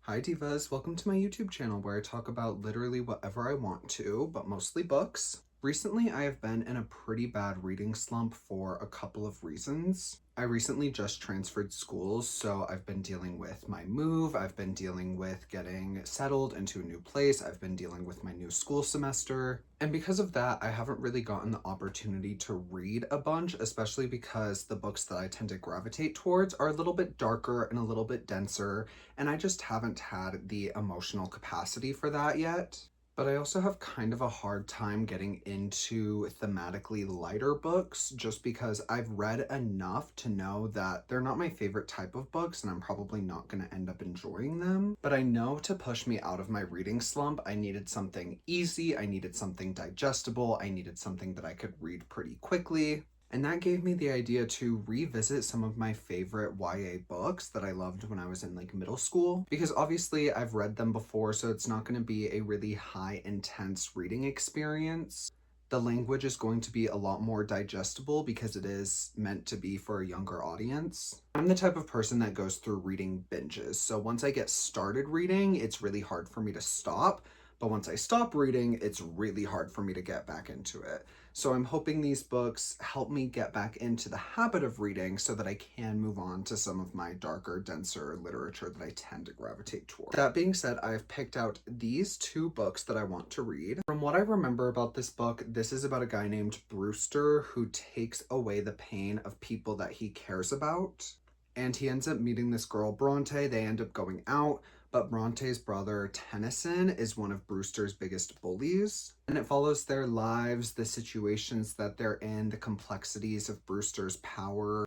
Hi Divas, welcome to my YouTube channel where I talk about literally whatever I want to, but mostly books. Recently, I have been in a pretty bad reading slump for a couple of reasons. I recently just transferred schools, so I've been dealing with my move, I've been dealing with getting settled into a new place, I've been dealing with my new school semester, and because of that, I haven't really gotten the opportunity to read a bunch, especially because the books that I tend to gravitate towards are a little bit darker and a little bit denser, and I just haven't had the emotional capacity for that yet. But I also have kind of a hard time getting into thematically lighter books just because I've read enough to know that they're not my favorite type of books and I'm probably not going to end up enjoying them. But I know to push me out of my reading slump, I needed something easy, I needed something digestible, I needed something that I could read pretty quickly. And that gave me the idea to revisit some of my favorite YA books that I loved when I was in middle school, because obviously I've read them before, so it's not going to be a really high intense reading experience. The language is going to be a lot more digestible because it is meant to be for a younger audience. I'm the type of person that goes through reading binges, so once I get started reading, it's really hard for me to stop. But once I stop reading, it's really hard for me to get back into it. So I'm hoping these books help me get back into the habit of reading so that I can move on to some of my darker, denser literature that I tend to gravitate toward. That being said, I've picked out these two books that I want to read. From what I remember about this book, this is about a guy named Brewster who takes away the pain of people that he cares about. And he ends up meeting this girl, Bronte. They end up going out. But Bronte's brother, Tennyson, is one of Brewster's biggest bullies. And it follows their lives, the situations that they're in, the complexities of Brewster's power.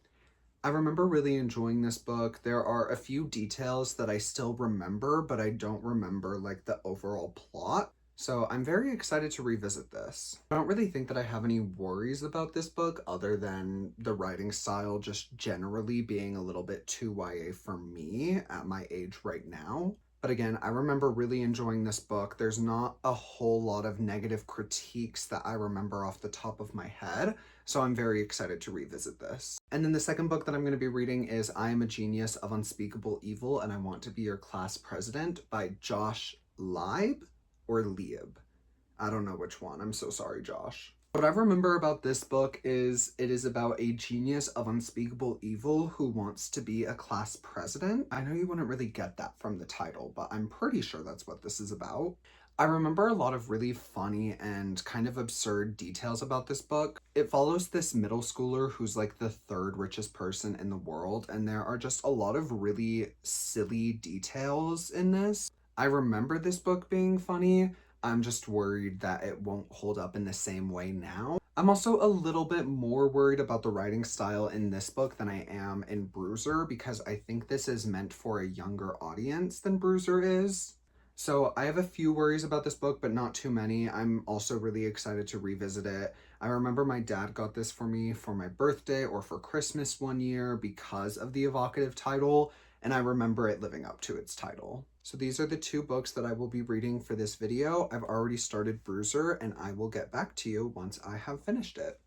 I remember really enjoying this book. There are a few details that I still remember, but I don't remember the overall plot. So I'm very excited to revisit this. I don't really think that I have any worries about this book other than the writing style just generally being a little bit too YA for me at my age right now. But again, I remember really enjoying this book. There's not a whole lot of negative critiques that I remember off the top of my head, so I'm very excited to revisit this. And then the second book that I'm going to be reading is I Am a Genius of Unspeakable Evil and I Want to Be Your Class President by Josh Lieb or Lieb. I don't know which one. I'm so sorry, Josh. What I remember about this book is it is about a genius of unspeakable evil who wants to be a class president. I know you wouldn't really get that from the title, but I'm pretty sure that's what this is about. I remember a lot of really funny and kind of absurd details about this book. It follows this middle schooler who's the third richest person in the world, and there are just a lot of really silly details in this. I remember this book being funny. I'm just worried that it won't hold up in the same way now. I'm also a little bit more worried about the writing style in this book than I am in Bruiser because I think this is meant for a younger audience than Bruiser is. So I have a few worries about this book, but not too many. I'm also really excited to revisit it. I remember my dad got this for me for my birthday or for Christmas one year because of the evocative title, and I remember it living up to its title. So these are the two books that I will be reading for this video. I've already started Bruiser, and I will get back to you once I have finished it.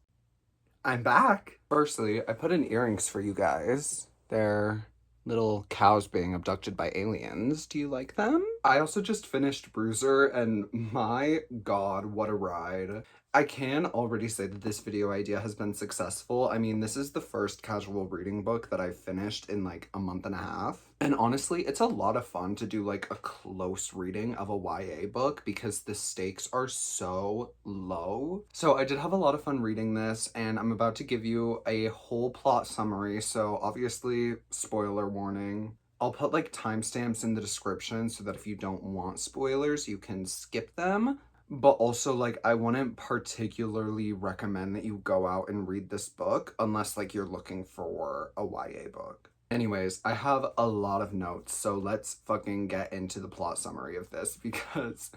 I'm back! Firstly, I put in earrings for you guys. They're little cows being abducted by aliens. Do you like them? I also just finished Bruiser, and my god, what a ride. I can already say that this video idea has been successful. I mean, this is the first casual reading book that I've finished in a month and a half. And honestly, it's a lot of fun to do a close reading of a YA book because the stakes are so low. So I did have a lot of fun reading this, and I'm about to give you a whole plot summary. So obviously, spoiler warning. I'll put timestamps in the description so that if you don't want spoilers, you can skip them. But also, I wouldn't particularly recommend that you go out and read this book unless, you're looking for a YA book. Anyways, I have a lot of notes, so let's fucking get into the plot summary of this because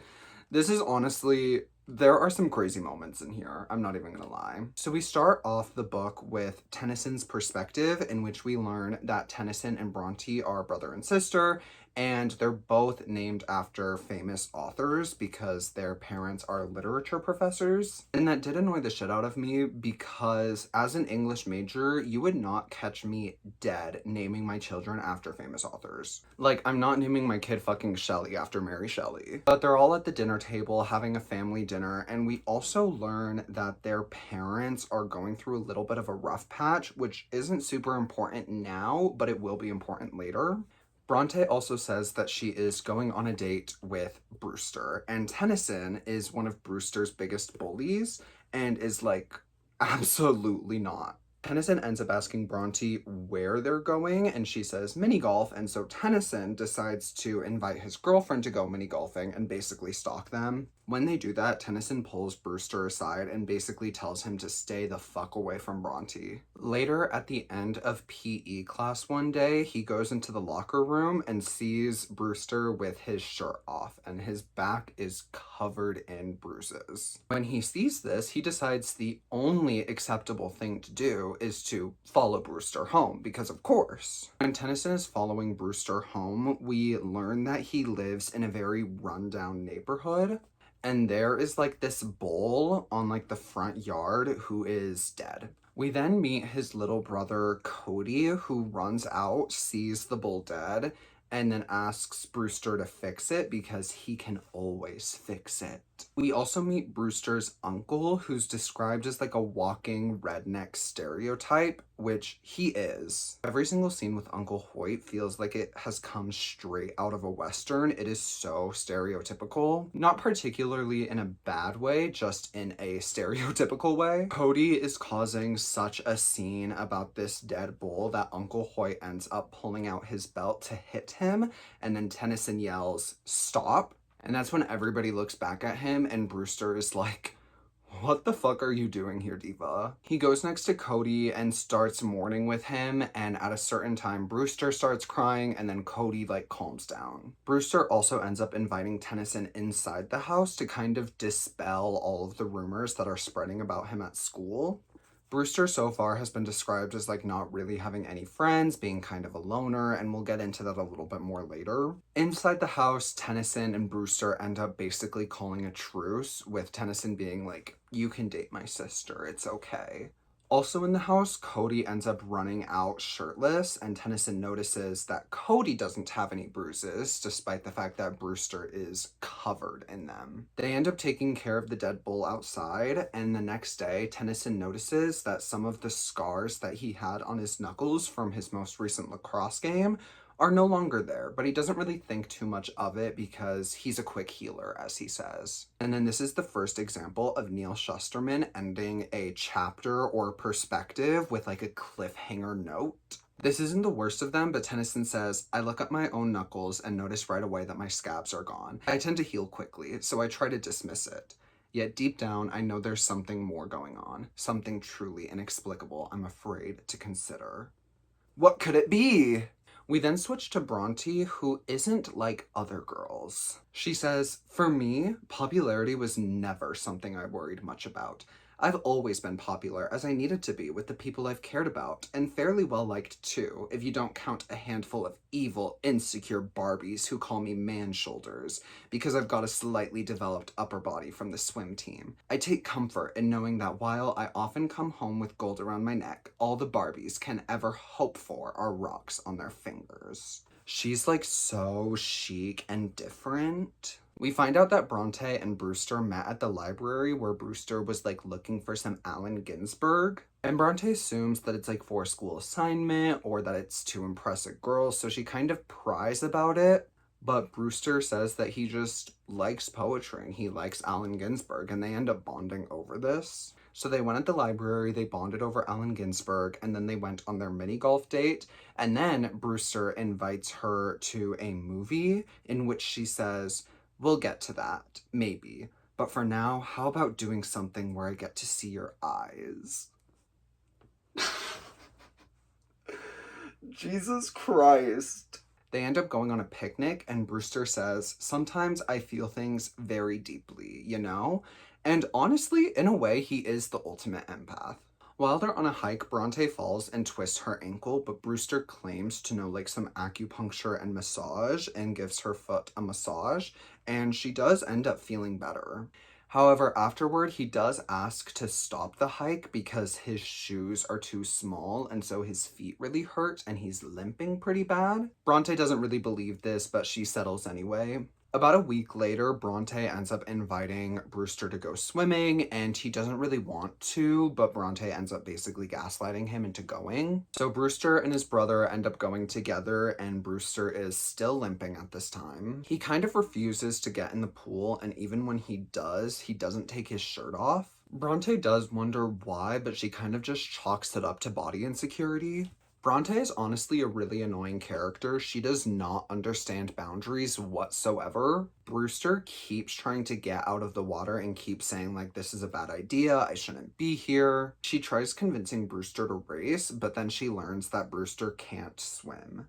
this is honestly, there are some crazy moments in here. I'm not even gonna lie. So we start off the book with Tennyson's perspective, in which we learn that Tennyson and Bronte are brother and sister, And they're both named after famous authors because their parents are literature professors. And that did annoy the shit out of me because as an English major, you would not catch me dead naming my children after famous authors. Like, I'm not naming my kid fucking Shelley after Mary Shelley. But they're all at the dinner table having a family dinner, and we also learn that their parents are going through a little bit of a rough patch, which isn't super important now, but it will be important later. Bronte also says that she is going on a date with Brewster, and Tennyson is one of Brewster's biggest bullies and is like, absolutely not. Tennyson ends up asking Bronte where they're going, and she says mini golf, and so Tennyson decides to invite his girlfriend to go mini golfing and basically stalk them. When they do that, Tennyson pulls Brewster aside and basically tells him to stay the fuck away from Bronte. Later, at the end of PE class one day, he goes into the locker room and sees Brewster with his shirt off, and his back is covered in bruises. When he sees this, he decides the only acceptable thing to do is to follow Brewster home, because of course. When Tennyson is following Brewster home, we learn that he lives in a very rundown neighborhood. And there is like this bull on like the front yard who is dead. We then meet his little brother Cody, who runs out, sees the bull dead, and then asks Brewster to fix it because he can always fix it. We also meet Brewster's uncle, who's described as like a walking redneck stereotype, which he is. Every single scene with Uncle Hoyt feels like it has come straight out of a Western. It is so stereotypical. Not particularly in a bad way, just in a stereotypical way. Cody is causing such a scene about this dead bull that Uncle Hoyt ends up pulling out his belt to hit him, and then Tennyson yells, "Stop!" And that's when everybody looks back at him and Brewster is like, "What the fuck are you doing here, diva?" He goes next to Cody and starts mourning with him, and at a certain time, Brewster starts crying, and then Cody, like, calms down. Brewster also ends up inviting Tennyson inside the house to kind of dispel all of the rumors that are spreading about him at school. Brewster so far has been described as like not really having any friends, being kind of a loner, and we'll get into that a little bit more later. Inside the house, Tennyson and Brewster end up basically calling a truce, with Tennyson being like, "You can date my sister, it's okay." Also in the house, Cody ends up running out shirtless, and Tennyson notices that Cody doesn't have any bruises, despite the fact that Brewster is covered in them. They end up taking care of the dead bull outside, and the next day, Tennyson notices that some of the scars that he had on his knuckles from his most recent lacrosse game are no longer there, but he doesn't really think too much of it because he's a quick healer, as he says. And then this is the first example of Neal Shusterman ending a chapter or perspective with like a cliffhanger note. This isn't the worst of them, but Tennyson says, "I look at my own knuckles and notice right away that my scabs are gone. I tend to heal quickly, so I try to dismiss it. Yet deep down, I know there's something more going on, something truly inexplicable I'm afraid to consider." What could it be? We then switch to Bronte, who isn't like other girls. She says, "For me, popularity was never something I worried much about. I've always been popular, as I needed to be with the people I've cared about, and fairly well liked too, if you don't count a handful of evil, insecure Barbies who call me man-shoulders, because I've got a slightly developed upper body from the swim team. I take comfort in knowing that while I often come home with gold around my neck, all the Barbies can ever hope for are rocks on their fingers." She's like so chic and different. We find out that Bronte and Brewster met at the library where Brewster was like looking for some Allen Ginsberg. And Bronte assumes that it's like for a school assignment or that it's to impress a girl, so she kind of pries about it. But Brewster says that he just likes poetry and he likes Allen Ginsberg, and they end up bonding over this. So they went at the library, they bonded over Allen Ginsberg, and then they went on their mini golf date. And then Brewster invites her to a movie in which she says, "We'll get to that, maybe. But for now, how about doing something where I get to see your eyes?" Jesus Christ. They end up going on a picnic, and Brewster says, "Sometimes I feel things very deeply, you know?" And honestly, in a way, he is the ultimate empath. While they're on a hike, Bronte falls and twists her ankle, but Brewster claims to know like some acupuncture and massage and gives her foot a massage, and she does end up feeling better. However, afterward, he does ask to stop the hike because his shoes are too small and so his feet really hurt and he's limping pretty bad. Bronte doesn't really believe this, but she settles anyway. About a week later, Bronte ends up inviting Brewster to go swimming, and he doesn't really want to, but Bronte ends up basically gaslighting him into going. So Brewster and his brother end up going together, and Brewster is still limping at this time. He kind of refuses to get in the pool, and even when he does, he doesn't take his shirt off. Bronte does wonder why, but she kind of just chalks it up to body insecurity. Bronte is honestly a really annoying character. She does not understand boundaries whatsoever. Brewster keeps trying to get out of the water and keeps saying like, this is a bad idea, I shouldn't be here. She tries convincing Brewster to race, but then she learns that Brewster can't swim.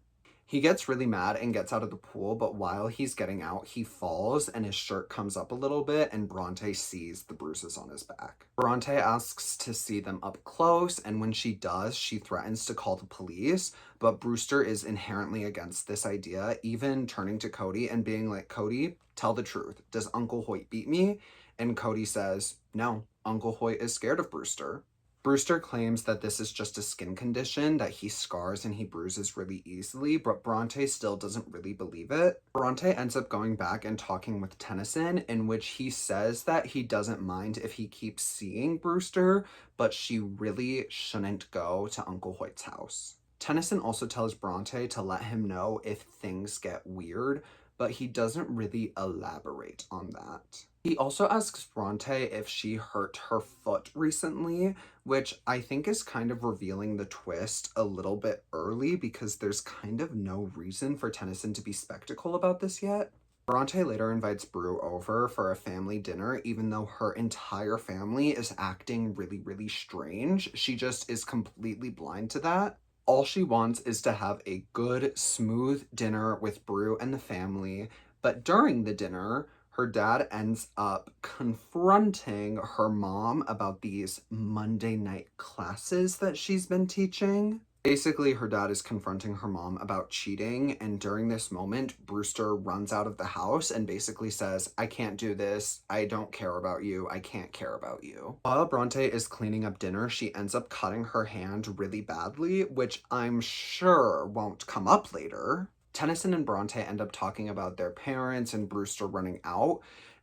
He gets really mad and gets out of the pool, but while he's getting out, he falls and his shirt comes up a little bit and Bronte sees the bruises on his back. Bronte asks to see them up close, and when she does, she threatens to call the police, but Brewster is inherently against this idea, even turning to Cody and being like, Cody, tell the truth. Does Uncle Hoyt beat me? And Cody says, no, Uncle Hoyt is scared of Brewster. Brewster claims that this is just a skin condition, that he scars and he bruises really easily, but Bronte still doesn't really believe it. Bronte ends up going back and talking with Tennyson, in which he says that he doesn't mind if he keeps seeing Brewster, but she really shouldn't go to Uncle Hoyt's house. Tennyson also tells Bronte to let him know if things get weird, but he doesn't really elaborate on that. He also asks Bronte if she hurt her foot recently, which I think is kind of revealing the twist a little bit early because there's kind of no reason for Tennyson to be skeptical about this yet. Bronte later invites Brew over for a family dinner, even though her entire family is acting really, really strange. She just is completely blind to that. All she wants is to have a good, smooth dinner with Brew and the family, but during the dinner, her dad ends up confronting her mom about these Monday night classes that she's been teaching. Basically, her dad is confronting her mom about cheating, and during this moment, Brewster runs out of the house and basically says, I can't do this, I don't care about you, I can't care about you. While Bronte is cleaning up dinner, she ends up cutting her hand really badly, which I'm sure won't come up later. Tennyson and Bronte end up talking about their parents and Brewster running out,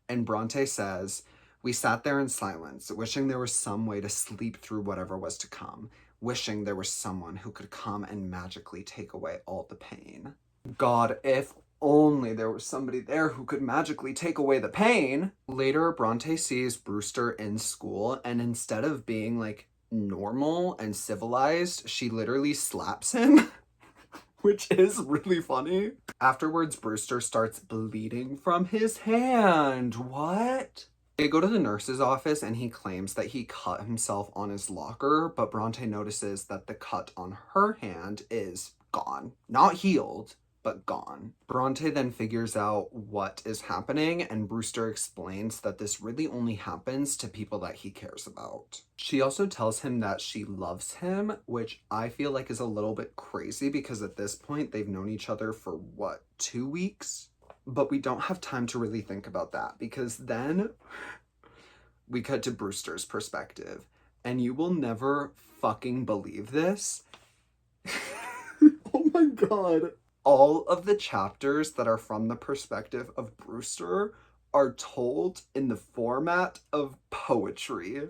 and Bronte says, we sat there in silence, wishing there was some way to sleep through whatever was to come, wishing there was someone who could come and magically take away all the pain. God, if only there was somebody there who could magically take away the pain. Later, Bronte sees Brewster in school, and instead of being like normal and civilized, she literally slaps him. Which is really funny. Afterwards, Brewster starts bleeding from his hand. What? They go to the nurse's office and he claims that he cut himself on his locker, but Bronte notices that the cut on her hand is gone. Not healed, but gone. Bronte then figures out what is happening, and Brewster explains that this really only happens to people that he cares about. She also tells him that she loves him, which I feel like is a little bit crazy because at this point they've known each other for what, 2 weeks? But we don't have time to really think about that because then we cut to Brewster's perspective, and you will never fucking believe this. Oh my god. All of the chapters that are from the perspective of Brewster are told in the format of poetry.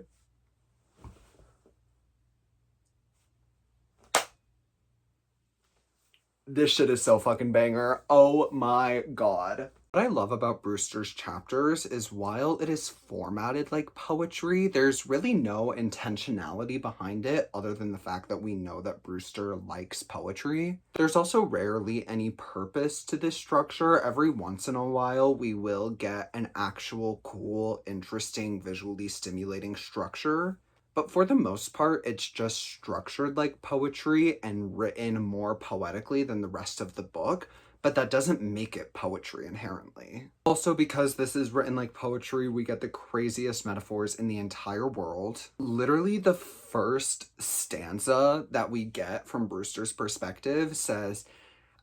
This shit is so fucking banger. Oh my god. What I love about Brewster's chapters is while it is formatted like poetry, there's really no intentionality behind it other than the fact that we know that Brewster likes poetry. There's also rarely any purpose to this structure. Every once in a while, we will get an actual cool, interesting, visually stimulating structure. But for the most part, it's just structured like poetry and written more poetically than the rest of the book. but that doesn't make it poetry inherently. Also, because this is written like poetry, we get the craziest metaphors in the entire world. Literally, the first stanza that we get from Brewster's perspective says,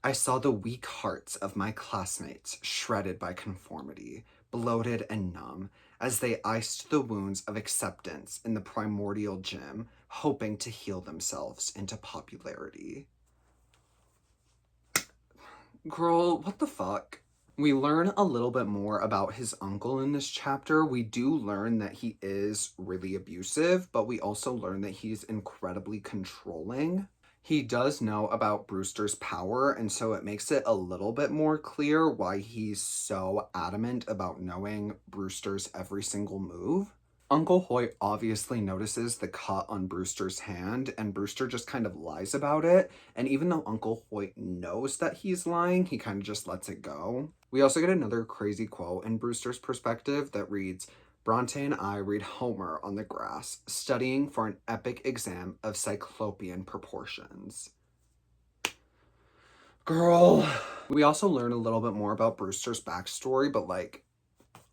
I saw the weak hearts of my classmates shredded by conformity, bloated and numb, as they iced the wounds of acceptance in the primordial gym, hoping to heal themselves into popularity. Girl, what the fuck? We learn a little bit more about his uncle in this chapter. We do learn that he is really abusive, but we also learn that he's incredibly controlling. He does know about Brewster's power, and so it makes it a little bit more clear why he's so adamant about knowing Brewster's every single move. Uncle Hoyt obviously notices the cut on Brewster's hand, and Brewster just kind of lies about it. And even though Uncle Hoyt knows that he's lying, he kind of just lets it go. We also get another crazy quote in Brewster's perspective that reads, Bronte and I read Homer on the grass, studying for an epic exam of cyclopean proportions. Girl. We also learn a little bit more about Brewster's backstory, but like,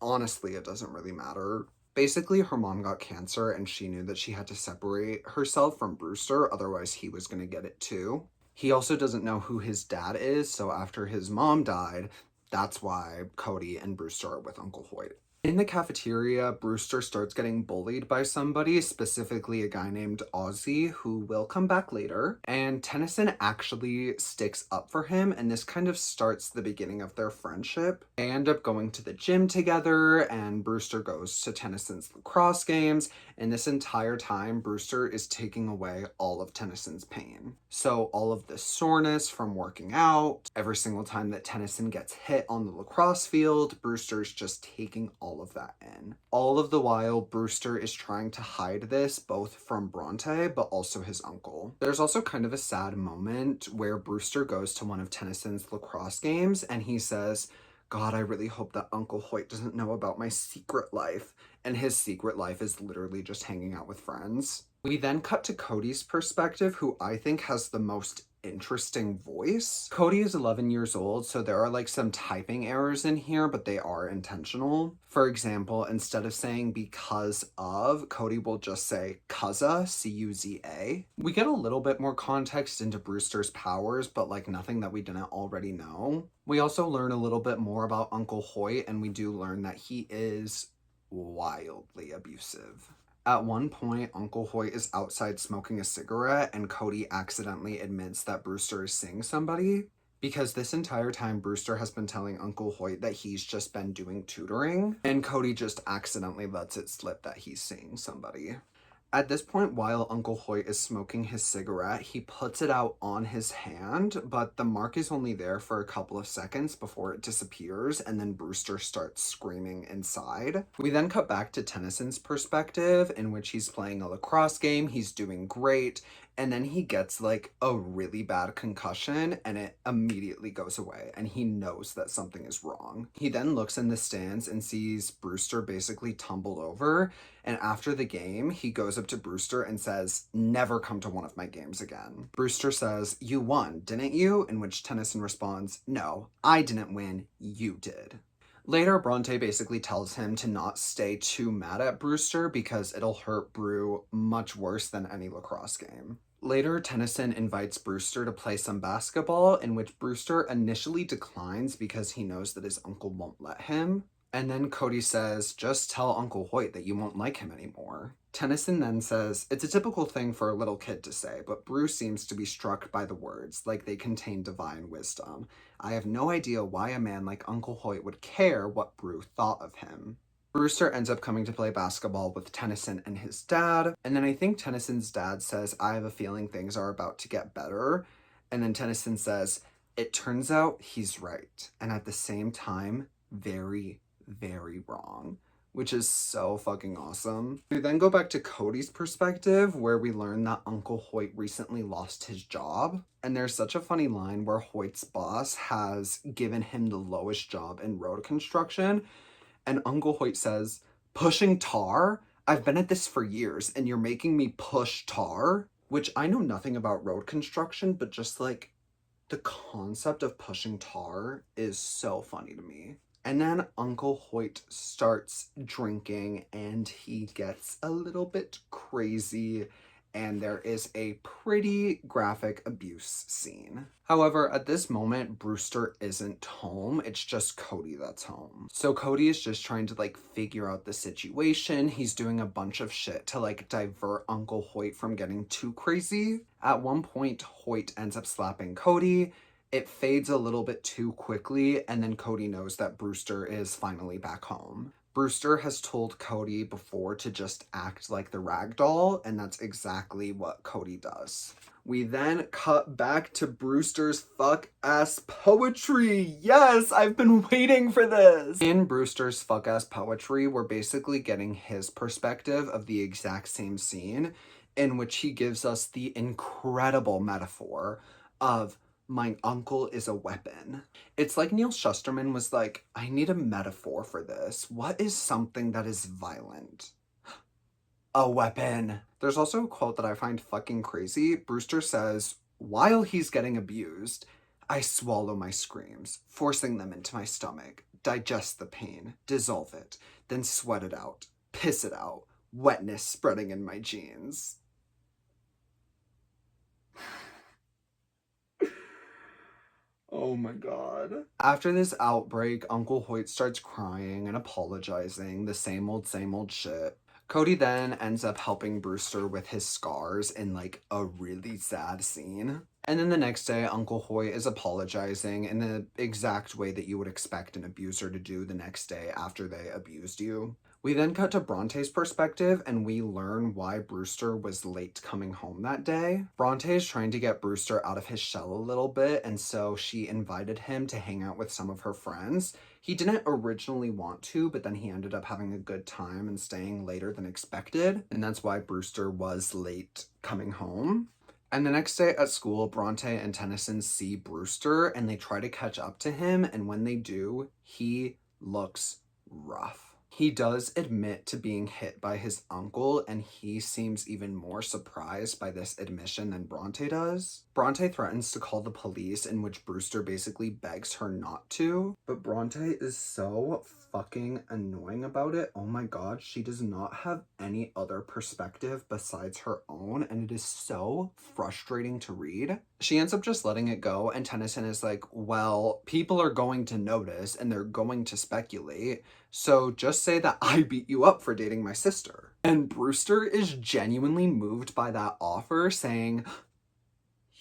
honestly, it doesn't really matter. Basically, her mom got cancer and she knew that she had to separate herself from Brewster, otherwise he was going to get it too. He also doesn't know who his dad is, so after his mom died, that's why Cody and Brewster are with Uncle Hoyt. In the cafeteria, Brewster starts getting bullied by somebody, specifically a guy named Ozzy, who will come back later. And Tennyson actually sticks up for him, and this kind of starts the beginning of their friendship. They end up going to the gym together, and Brewster goes to Tennyson's lacrosse games, and this entire time, Brewster is taking away all of Tennyson's pain. So all of the soreness from working out, every single time that Tennyson gets hit on the lacrosse field, Brewster's just taking all of that in. All of the while, Brewster is trying to hide this both from Bronte, but also his uncle. There's also kind of a sad moment where Brewster goes to one of Tennyson's lacrosse games and he says, God, I really hope that Uncle Hoyt doesn't know about my secret life. And his secret life is literally just hanging out with friends. We then cut to Cody's perspective, who I think has the most interesting voice. Cody is 11 years old, so there are like some typing errors in here, but they are intentional. For example, instead of saying because of, Cody will just say cuzza, C-U-Z-A. We get a little bit more context into Brewster's powers, but like nothing that we didn't already know. We also learn a little bit more about Uncle Hoyt, and we do learn that he is wildly abusive. At one point, Uncle Hoyt is outside smoking a cigarette and Cody accidentally admits that Brewster is seeing somebody. Because this entire time, Brewster has been telling Uncle Hoyt that he's just been doing tutoring, and Cody just accidentally lets it slip that he's seeing somebody. At this point, while Uncle Hoyt is smoking his cigarette, he puts it out on his hand, but the mark is only there for a couple of seconds before it disappears, and then Brewster starts screaming inside. We then cut back to Tennyson's perspective, in which he's playing a lacrosse game, he's doing great, and then he gets like a really bad concussion and it immediately goes away and he knows that something is wrong. He then looks in the stands and sees Brewster basically tumbled over, and after the game, he goes up to Brewster and says, never come to one of my games again. Brewster says, you won, didn't you? In which Tennyson responds, no, I didn't win, you did. Later, Bronte basically tells him to not stay too mad at Brewster because it'll hurt Brew much worse than any lacrosse game. Later, Tennyson invites Brewster to play some basketball, in which Brewster initially declines because he knows that his uncle won't let him. And then Cody says, just tell Uncle Hoyt that you won't like him anymore. Tennyson then says, it's a typical thing for a little kid to say, but Brew seems to be struck by the words, like they contain divine wisdom. I have no idea why a man like Uncle Hoyt would care what Brew thought of him. Brewster ends up coming to play basketball with Tennyson and his dad, and then I think Tennyson's dad says, I have a feeling things are about to get better, and then Tennyson says, it turns out he's right, and at the same time, very, very wrong, which is so fucking awesome. We then go back to Cody's perspective, where we learn that Uncle Hoyt recently lost his job, and there's such a funny line where Hoyt's boss has given him the lowest job in road construction, and Uncle Hoyt says, pushing tar? I've been at this for years and you're making me push tar? Which I know nothing about road construction, but just like, The concept of pushing tar is so funny to me. And then Uncle Hoyt starts drinking and he gets a little bit crazy, and there is a pretty graphic abuse scene. However, at this moment, Brewster isn't home. It's just Cody that's home. So Cody is just trying to like figure out the situation. He's doing a bunch of shit to like divert Uncle Hoyt from getting too crazy. At one point, Hoyt ends up slapping Cody. It fades a little bit too quickly, and then Cody knows that Brewster is finally back home. Brewster has told Cody before to just act like the rag doll, and that's exactly what Cody does. We then cut back to Brewster's fuck-ass poetry. Yes, I've been waiting for this. In Brewster's fuck-ass poetry, we're basically getting his perspective of the exact same scene, in which he gives us the incredible metaphor of my uncle is a weapon. It's like Neal Shusterman was like, I need a metaphor for this. What is something that is violent? A weapon. There's also a quote that I find fucking crazy. Brewster says, while he's getting abused, I swallow my screams, forcing them into my stomach, digest the pain, dissolve it, then sweat it out, piss it out, wetness spreading in my jeans. Oh my god. After this outbreak, Uncle Hoyt starts crying and apologizing, the same old shit. Cody then ends up helping Brewster with his scars in like a really sad scene. And then the next day, Uncle Hoyt is apologizing in the exact way that you would expect an abuser to do the next day after they abused you. We then cut to Bronte's perspective, and we learn why Brewster was late coming home that day. Bronte is trying to get Brewster out of his shell a little bit, and so she invited him to hang out with some of her friends. He didn't originally want to, but then he ended up having a good time and staying later than expected, and that's why Brewster was late coming home. And the next day at school, Bronte and Tennyson see Brewster, and they try to catch up to him, and when they do, he looks rough. He does admit to being hit by his uncle, and he seems even more surprised by this admission than Bronte does. Bronte threatens to call the police, in which Brewster basically begs her not to, but Bronte is so fucking annoying about it. Oh my god, she does not have any other perspective besides her own, and it is so frustrating to read. She ends up just letting it go, and Tennyson is like, well, people are going to notice and they're going to speculate, so just say that I beat you up for dating my sister. And Brewster is genuinely moved by that offer, saying,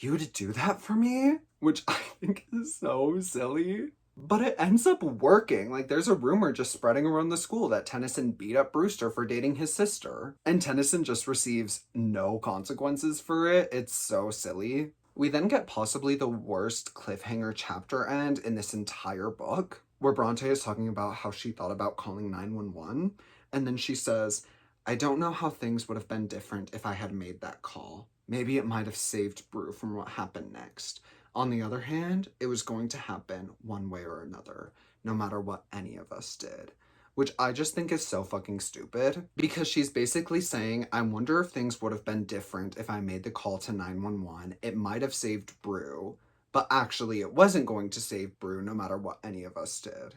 you'd do that for me? Which I think is so silly. But it ends up working. Like, there's a rumor just spreading around the school that Tennyson beat up Brewster for dating his sister. And Tennyson just receives no consequences for it. It's so silly. We then get possibly the worst cliffhanger chapter end in this entire book, where Bronte is talking about how she thought about calling 911. And then she says, I don't know how things would have been different if I had made that call. Maybe it might have saved Brew from what happened next. On the other hand, it was going to happen one way or another, no matter what any of us did. Which I just think is so fucking stupid, because she's basically saying, I wonder if things would have been different if I made the call to 911. It might have saved Brew, but actually it wasn't going to save Brew no matter what any of us did.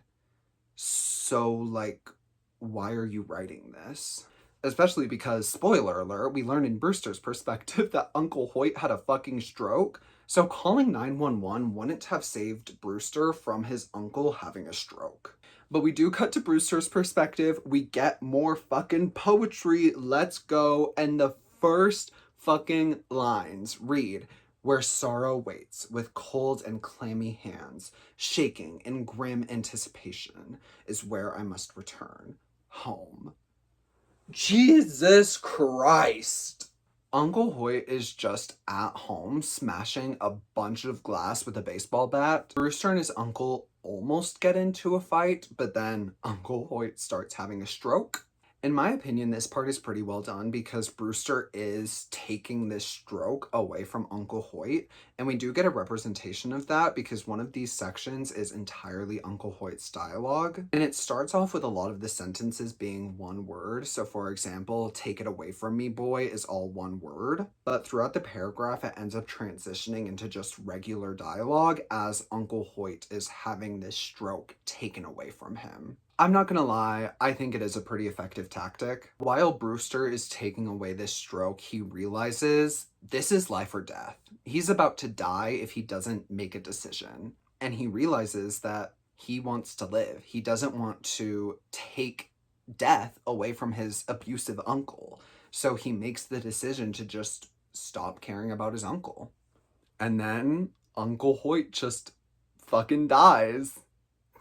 So, like, why are you writing this? Especially because, spoiler alert, we learn in Brewster's perspective that Uncle Hoyt had a fucking stroke. So calling 911 wouldn't have saved Brewster from his uncle having a stroke. But we do cut to Brewster's perspective. We get more fucking poetry. Let's go. And the first fucking lines read, where sorrow waits with cold and clammy hands, shaking in grim anticipation, is where I must return home. Jesus Christ. Uncle Hoyt is just at home smashing a bunch of glass with a baseball bat. Brewster and his uncle almost get into a fight, but then Uncle Hoyt starts having a stroke. In my opinion, this part is pretty well done because Brewster is taking this stroke away from Uncle Hoyt, and we do get a representation of that because one of these sections is entirely Uncle Hoyt's dialogue, and it starts off with a lot of the sentences being one word. So for example, "take it away from me, boy" is all one word, but throughout the paragraph it ends up transitioning into just regular dialogue as Uncle Hoyt is having this stroke taken away from him. I'm not gonna lie, I think it is a pretty effective tactic. While Brewster is taking away this stroke, he realizes this is life or death. He's about to die if he doesn't make a decision. And he realizes that he wants to live. He doesn't want to take death away from his abusive uncle. So he makes the decision to just stop caring about his uncle. And then Uncle Hoyt just fucking dies.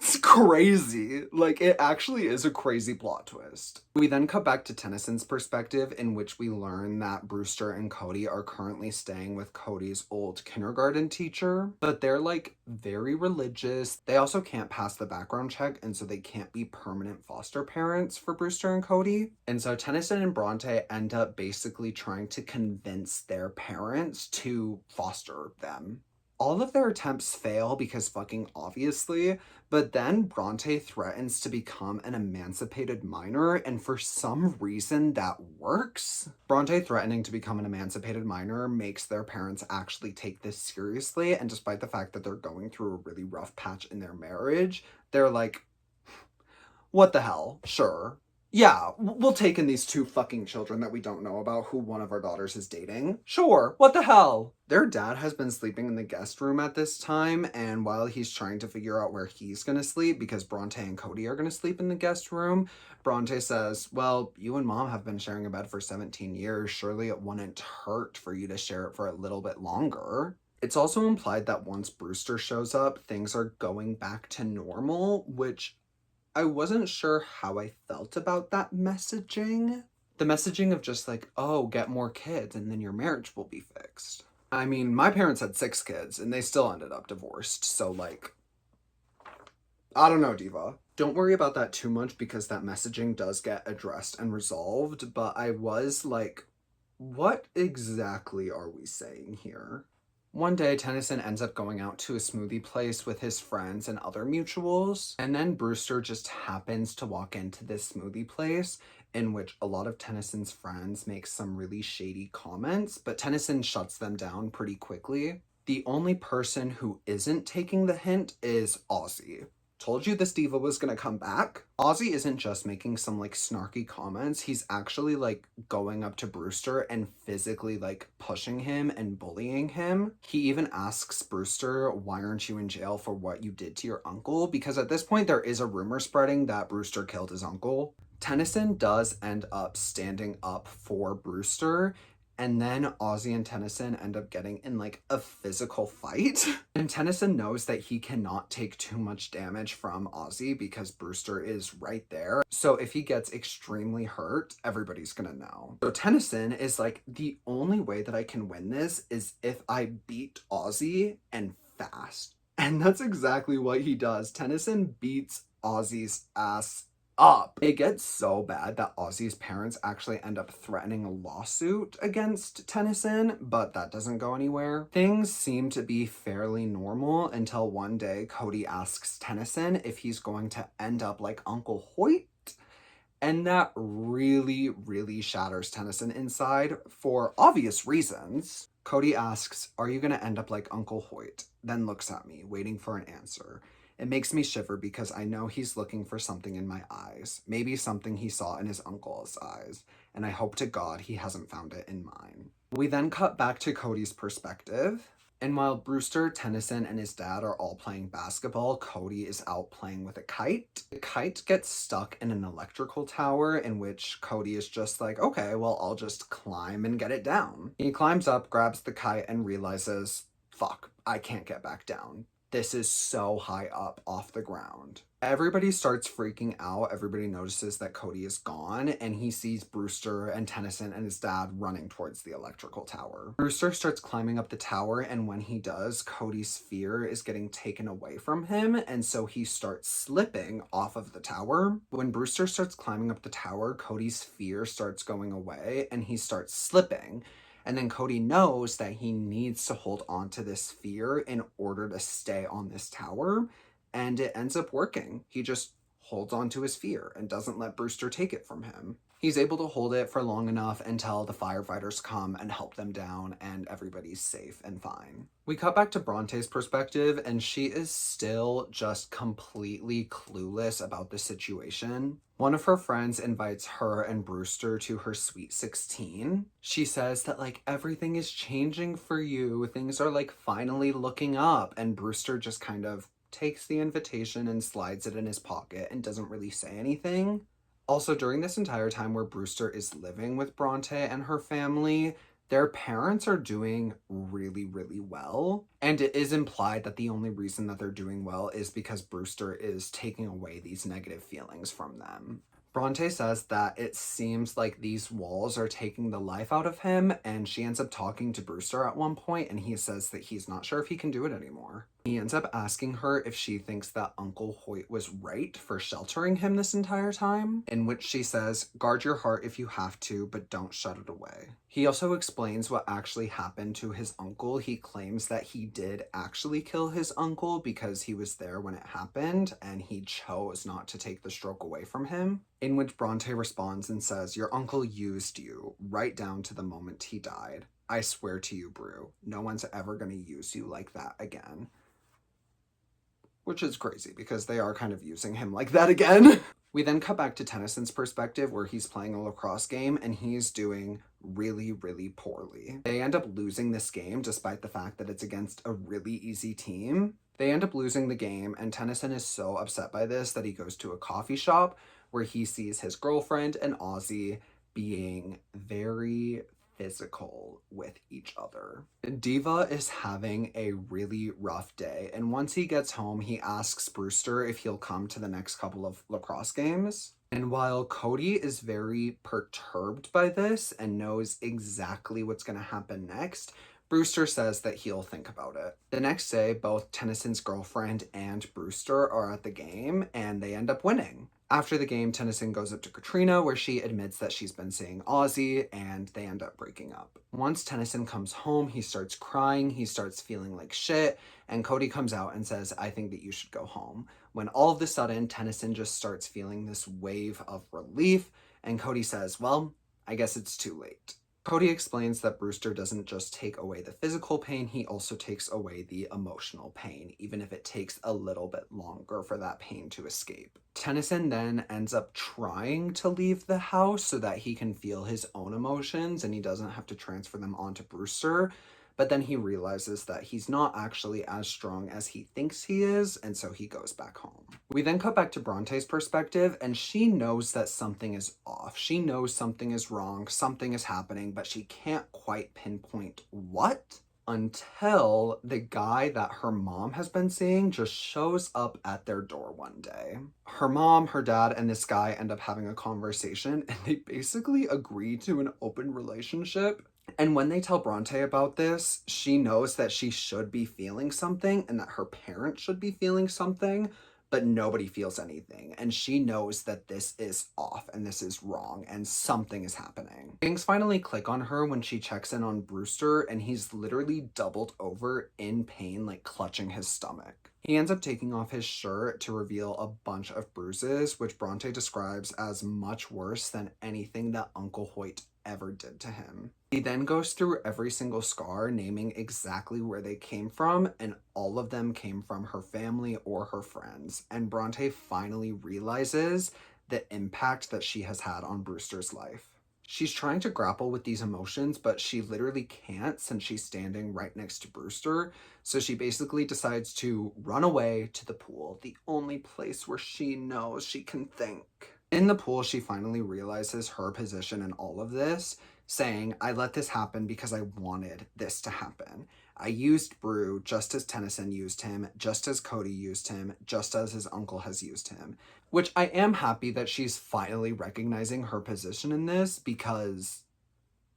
It's crazy. Like, it actually is a crazy plot twist. We then cut back to Tennyson's perspective, in which we learn that Brewster and Cody are currently staying with Cody's old kindergarten teacher, but they're like very religious. They also can't pass the background check, and so they can't be permanent foster parents for Brewster and Cody. And so Tennyson and Bronte end up basically trying to convince their parents to foster them. All of their attempts fail because fucking obviously, but then Bronte threatens to become an emancipated minor, and for some reason that works. Bronte threatening to become an emancipated minor makes their parents actually take this seriously, and despite the fact that they're going through a really rough patch in their marriage, they're like, what the hell? Sure. Yeah, we'll take in these two fucking children that we don't know about who one of our daughters is dating. Sure, what the hell? Their dad has been sleeping in the guest room at this time, and while he's trying to figure out where he's gonna sleep, because Bronte and Cody are gonna sleep in the guest room, Bronte says, well, you and mom have been sharing a bed for 17 years. Surely it wouldn't hurt for you to share it for a little bit longer. It's also implied that once Brewster shows up, things are going back to normal, which I wasn't sure how I felt about that messaging. The messaging of just like, oh, get more kids and then your marriage will be fixed. I mean, my parents had 6 kids and they still ended up divorced. So like, I don't know, Diva. Don't worry about that too much because that messaging does get addressed and resolved. But I was like, what exactly are we saying here? One day, Tennyson ends up going out to a smoothie place with his friends and other mutuals, and then Brewster just happens to walk into this smoothie place in which a lot of Tennyson's friends make some really shady comments, but Tennyson shuts them down pretty quickly. The only person who isn't taking the hint is Ozzy. Told you this diva was gonna come back. Ozzy isn't just making some like snarky comments, he's actually like going up to Brewster and physically like pushing him and bullying him. He even asks Brewster, why aren't you in jail for what you did to your uncle? Because at this point there is a rumor spreading that Brewster killed his uncle. Tennyson does end up standing up for Brewster, and then Ozzy and Tennyson end up getting in like a physical fight. And Tennyson knows that he cannot take too much damage from Ozzy because Brewster is right there. So if he gets extremely hurt, everybody's gonna know. So Tennyson is like, the only way that I can win this is if I beat Ozzy and fast. And that's exactly what he does. Tennyson beats Ozzy's ass up. It gets so bad that Ozzy's parents actually end up threatening a lawsuit against Tennyson, but that doesn't go anywhere. Things seem to be fairly normal until one day Cody asks Tennyson if he's going to end up like Uncle Hoyt, and that really, really shatters Tennyson inside for obvious reasons. Cody asks, are you gonna end up like Uncle Hoyt? Then looks at me, waiting for an answer. It makes me shiver because I know he's looking for something in my eyes, maybe something he saw in his uncle's eyes, and I hope to God he hasn't found it in mine. We then cut back to Cody's perspective, and while Brewster, Tennyson, and his dad are all playing basketball, Cody is out playing with a kite. The kite gets stuck in an electrical tower, in which Cody is just like, okay, well, I'll just climb and get it down. He climbs up, grabs the kite, and realizes, fuck, I can't get back down. This is so high up off the ground. Everybody starts freaking out. Everybody notices that Cody is gone, and he sees Brewster and Tennyson and his dad running towards the electrical tower. Brewster starts climbing up the tower, and when he does, Cody's fear is getting taken away from him, and so he starts slipping off of the tower. When Brewster starts climbing up the tower, Cody's fear starts going away, and he starts slipping. And then Cody knows that he needs to hold on to this fear in order to stay on this tower. And it ends up working. He just holds on to his fear and doesn't let Brewster take it from him. He's able to hold it for long enough until the firefighters come and help them down and everybody's safe and fine. We cut back to Bronte's perspective, and she is still just completely clueless about the situation. One of her friends invites her and Brewster to her Sweet 16. She says that everything is changing for you. Things are finally looking up, and Brewster just kind of takes the invitation and slides it in his pocket and doesn't really say anything. Also, during this entire time where Brewster is living with Bronte and her family, their parents are doing really, really well. And it is implied that the only reason that they're doing well is because Brewster is taking away these negative feelings from them. Bronte says that it seems like these walls are taking the life out of him, and she ends up talking to Brewster at one point, and he says that he's not sure if he can do it anymore. He ends up asking her if she thinks that Uncle Hoyt was right for sheltering him this entire time, in which she says, "Guard your heart if you have to, but don't shut it away." He also explains what actually happened to his uncle. He claims that he did actually kill his uncle because he was there when it happened, and he chose not to take the stroke away from him. In which Bronte responds and says, "Your uncle used you right down to the moment he died. I swear to you, Brew, no one's ever going to use you like that again." Which is crazy because they are kind of using him like that again. We then cut back to Tennyson's perspective where he's playing a lacrosse game and he's doing really, really poorly. They end up losing this game despite the fact that it's against a really easy team. They end up losing the game, and Tennyson is so upset by this that he goes to a coffee shop where he sees his girlfriend and Ozzy being very physical with each other. Diva is having a really rough day, and once he gets home, he asks Brewster if he'll come to the next couple of lacrosse games. And while Cody is very perturbed by this and knows exactly what's going to happen next, Brewster says that he'll think about it. The next day, both Tennyson's girlfriend and Brewster are at the game, and they end up winning. After the game, Tennyson goes up to Katrina, where she admits that she's been seeing Ozzy, and they end up breaking up. Once Tennyson comes home, he starts crying, he starts feeling like shit, and Cody comes out and says, "I think that you should go home." When all of a sudden, Tennyson just starts feeling this wave of relief, and Cody says, "Well, I guess it's too late." Cody explains that Brewster doesn't just take away the physical pain, he also takes away the emotional pain, even if it takes a little bit longer for that pain to escape. Tennyson then ends up trying to leave the house so that he can feel his own emotions and he doesn't have to transfer them onto Brewster. But then he realizes that he's not actually as strong as he thinks he is, and so he goes back home. We then cut back to Bronte's perspective, and she knows that something is off. She knows something is wrong, something is happening, but she can't quite pinpoint what until the guy that her mom has been seeing just shows up at their door one day. Her mom, her dad, and this guy end up having a conversation, and they basically agree to an open relationship. And when they tell Bronte about this, she knows that she should be feeling something and that her parents should be feeling something, but nobody feels anything. And she knows that this is off and this is wrong and something is happening. Things finally click on her when she checks in on Brewster, and he's literally doubled over in pain, clutching his stomach. He ends up taking off his shirt to reveal a bunch of bruises, which Bronte describes as much worse than anything that Uncle Hoyt ever did to him. He then goes through every single scar, naming exactly where they came from, and all of them came from her family or her friends. And Bronte finally realizes the impact that she has had on Brewster's life. She's trying to grapple with these emotions, but she literally can't since she's standing right next to Brewster. So she basically decides to run away to the pool, the only place where she knows she can think. In the pool, she finally realizes her position in all of this, saying, "I let this happen because I wanted this to happen. I used Brew just as Tennyson used him, just as Cody used him, just as his uncle has used him. Which I am happy that she's finally recognizing her position in this, because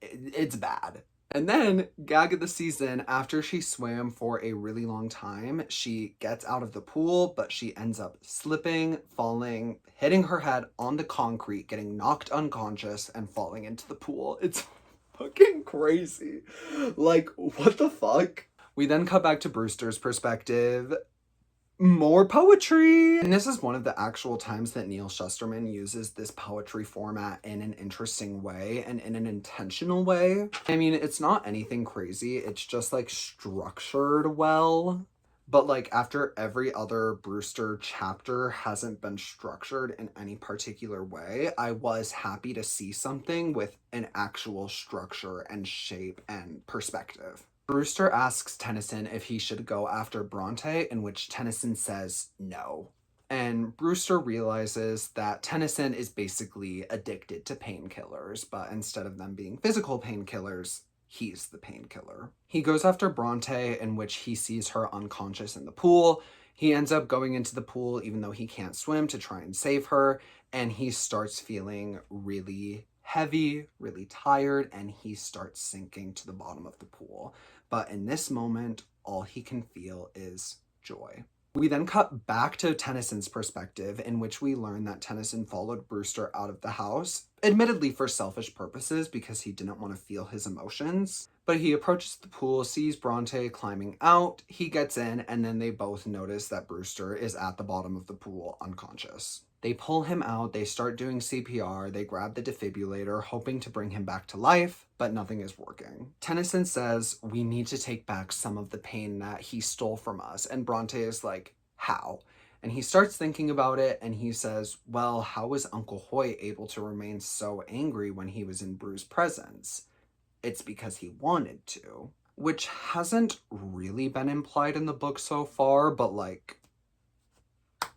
it's bad. And then, gag of the season, after she swam for a really long time, she gets out of the pool, but she ends up slipping, falling, hitting her head on the concrete, getting knocked unconscious, and falling into the pool. It's fucking crazy. Like, what the fuck? We then cut back to Brewster's perspective. More poetry! And this is one of the actual times that Neal Shusterman uses this poetry format in an interesting way and in an intentional way. I mean, it's not anything crazy, it's just like structured well. But like after every other Brewster chapter hasn't been structured in any particular way, I was happy to see something with an actual structure and shape and perspective. Brewster asks Tennyson if he should go after Bronte, in which Tennyson says no. And Brewster realizes that Tennyson is basically addicted to painkillers, but instead of them being physical painkillers, he's the painkiller. He goes after Bronte, in which he sees her unconscious in the pool. He ends up going into the pool even though he can't swim to try and save her, and he starts feeling really heavy, really tired, and he starts sinking to the bottom of the pool. But in this moment, all he can feel is joy. We then cut back to Tennyson's perspective, in which we learn that Tennyson followed Brewster out of the house, admittedly for selfish purposes because he didn't want to feel his emotions. But he approaches the pool, sees Bronte climbing out, he gets in, and then they both notice that Brewster is at the bottom of the pool, unconscious. They pull him out, they start doing CPR, they grab the defibrillator, hoping to bring him back to life, but nothing is working. Tennyson says, "We need to take back some of the pain that he stole from us," and Bronte is like, "How?" And he starts thinking about it, and he says, "Well, how was Uncle Hoyt able to remain so angry when he was in Brew's presence? It's because he wanted to." Which hasn't really been implied in the book so far, but like,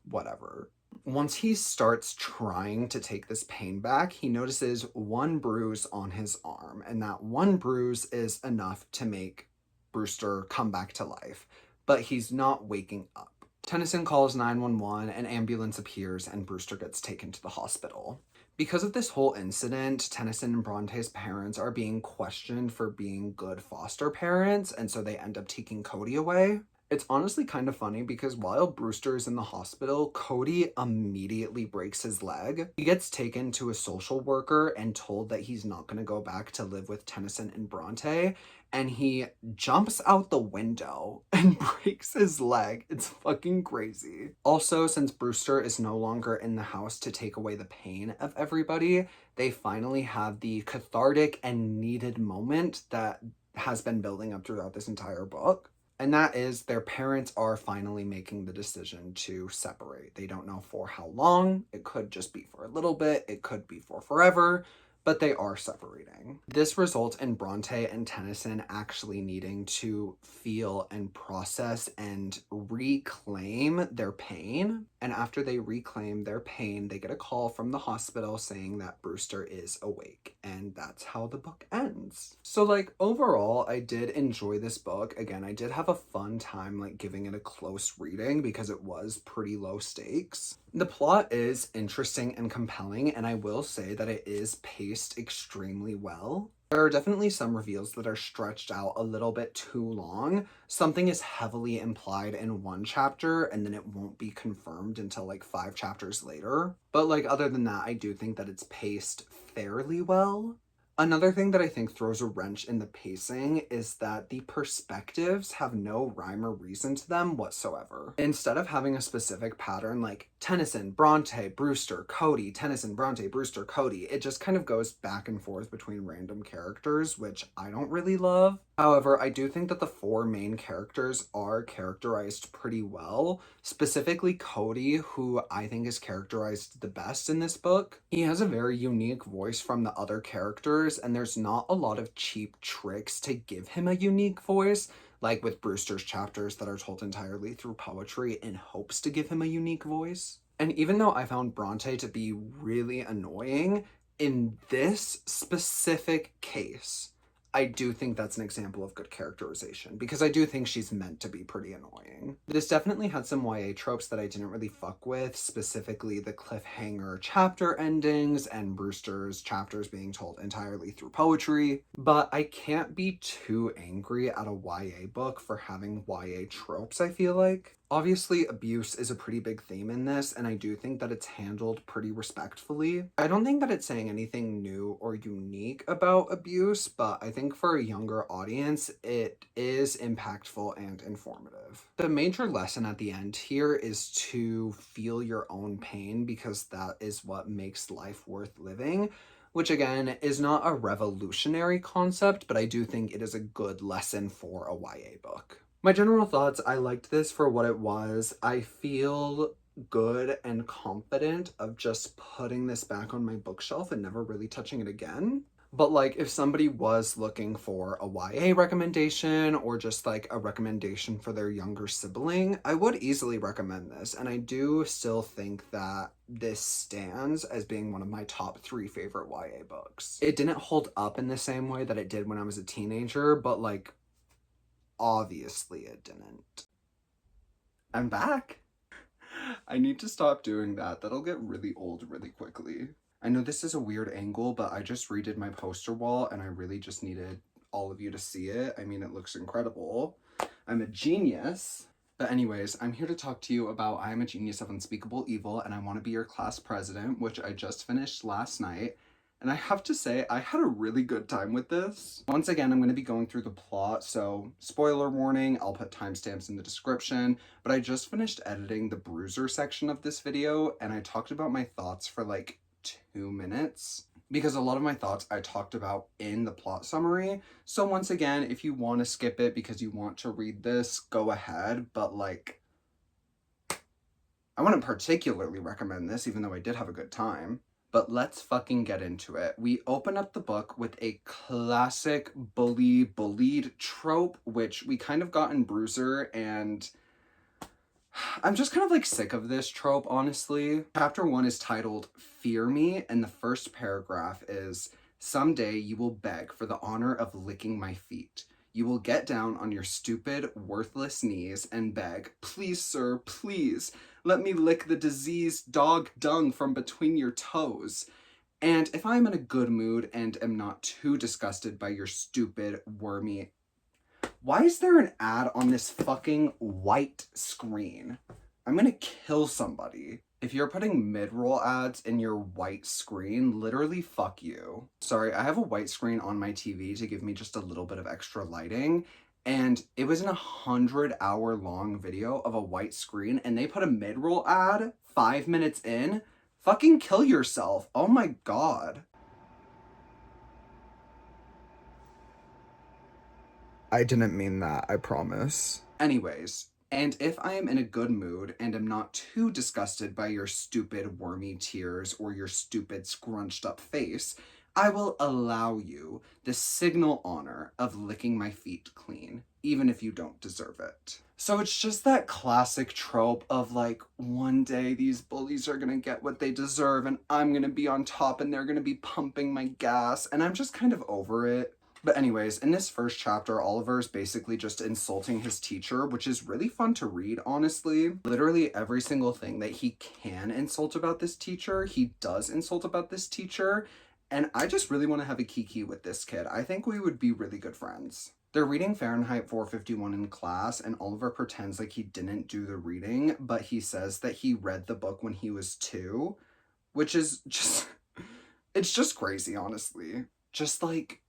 whatever. Once he starts trying to take this pain back, he notices one bruise on his arm, and that one bruise is enough to make Brewster come back to life, but he's not waking up. Tennyson calls 911, an ambulance appears, and Brewster gets taken to the hospital. Because of this whole incident, Tennyson and Bronte's parents are being questioned for being good foster parents, and so they end up taking Cody away. It's honestly kind of funny because while Brewster is in the hospital, Cody immediately breaks his leg. He gets taken to a social worker and told that he's not going to go back to live with Tennyson and Bronte, and he jumps out the window and breaks his leg. It's fucking crazy. Also, since Brewster is no longer in the house to take away the pain of everybody, they finally have the cathartic and needed moment that has been building up throughout this entire book. And that is their parents are finally making the decision to separate. They don't know for how long. It could just be for a little bit. It could be for forever. But they are separating. This results in Bronte and Tennyson actually needing to feel and process and reclaim their pain. And after they reclaim their pain, they get a call from the hospital saying that Brewster is awake. And that's how the book ends. So like overall, I did enjoy this book. Again, I did have a fun time like giving it a close reading because it was pretty low stakes. The plot is interesting and compelling, and I will say that it is paced extremely well. There are definitely some reveals that are stretched out a little bit too long. Something is heavily implied in one chapter, and then it won't be confirmed until like 5 chapters later. But like other than that, I do think that it's paced fairly well. Another thing that I think throws a wrench in the pacing is that the perspectives have no rhyme or reason to them whatsoever. Instead of having a specific pattern like Tennyson, Bronte, Brewster, Cody, Tennyson, Bronte, Brewster, Cody, it just kind of goes back and forth between random characters, which I don't really love. However, I do think that the 4 main characters are characterized pretty well, specifically Cody, who I think is characterized the best in this book. He has a very unique voice from the other characters, and there's not a lot of cheap tricks to give him a unique voice, like with Brewster's chapters that are told entirely through poetry in hopes to give him a unique voice. And even though I found Bronte to be really annoying, in this specific case, I do think that's an example of good characterization, because I do think she's meant to be pretty annoying. This definitely had some YA tropes that I didn't really fuck with, specifically the cliffhanger chapter endings and Brewster's chapters being told entirely through poetry, but I can't be too angry at a YA book for having YA tropes, I feel like. Obviously, abuse is a pretty big theme in this, and I do think that it's handled pretty respectfully. I don't think that it's saying anything new or unique about abuse, but I think for a younger audience, it is impactful and informative. The major lesson at the end here is to feel your own pain, because that is what makes life worth living, which again is not a revolutionary concept, but I do think it is a good lesson for a YA book. My general thoughts, I liked this for what it was. I feel good and confident of just putting this back on my bookshelf and never really touching it again. But like, if somebody was looking for a YA recommendation or just like a recommendation for their younger sibling, I would easily recommend this. And I do still think that this stands as being one of my top 3 favorite YA books. It didn't hold up in the same way that it did when I was a teenager, but like, obviously it didn't. I'm back. I need to stop doing that. That'll get really old really quickly. I know this is a weird angle, but I just redid my poster wall and I really just needed all of you to see it. I mean, it looks incredible. I'm a genius. But anyways, I'm here to talk to you about I Am a Genius of Unspeakable Evil, and I Want to Be Your Class President, which I just finished last night. And I have to say, I had a really good time with this. Once again, I'm going to be going through the plot, so spoiler warning, I'll put timestamps in the description, but I just finished editing the Bruiser section of this video, and I talked about my thoughts for like 2 minutes, because a lot of my thoughts I talked about in the plot summary. So once again, if you want to skip it because you want to read this, go ahead, but like, I wouldn't particularly recommend this, even though I did have a good time. But let's fucking get into it. We open up the book with a classic bullied trope, which we kind of got in Bruiser, and I'm just kind of like sick of this trope, honestly. Chapter 1 is titled Fear Me, and the first paragraph is, "Someday you will beg for the honor of licking my feet. You will get down on your stupid, worthless knees and beg, 'Please, sir, please, let me lick the diseased dog dung from between your toes.' And if I am in a good mood and am not too disgusted by your stupid, wormy..." Why is there an ad on this fucking white screen? I'm gonna kill somebody. If you're putting mid-roll ads in your white screen, literally fuck you. Sorry, I have a white screen on my TV to give me just a little bit of extra lighting, and it was in 100-hour long video of a white screen, and they put a mid-roll ad 5 minutes in? Fucking kill yourself. Oh my god. I didn't mean that, I promise. Anyways, and if I am in a good mood and am not too disgusted by your stupid wormy tears or your stupid scrunched up face, I will allow you the signal honor of licking my feet clean, even if you don't deserve it. So it's just that classic trope of like, one day these bullies are gonna get what they deserve and I'm gonna be on top and they're gonna be pumping my gas, and I'm just kind of over it. But anyways, in this first chapter, Oliver is basically just insulting his teacher, which is really fun to read, honestly. Literally every single thing that he can insult about this teacher, he does insult about this teacher. And I just really want to have a kiki with this kid. I think we would be really good friends. They're reading Fahrenheit 451 in class, and Oliver pretends like he didn't do the reading, but he says that he read the book when he was 2, which is just, it's just crazy, honestly. Just like,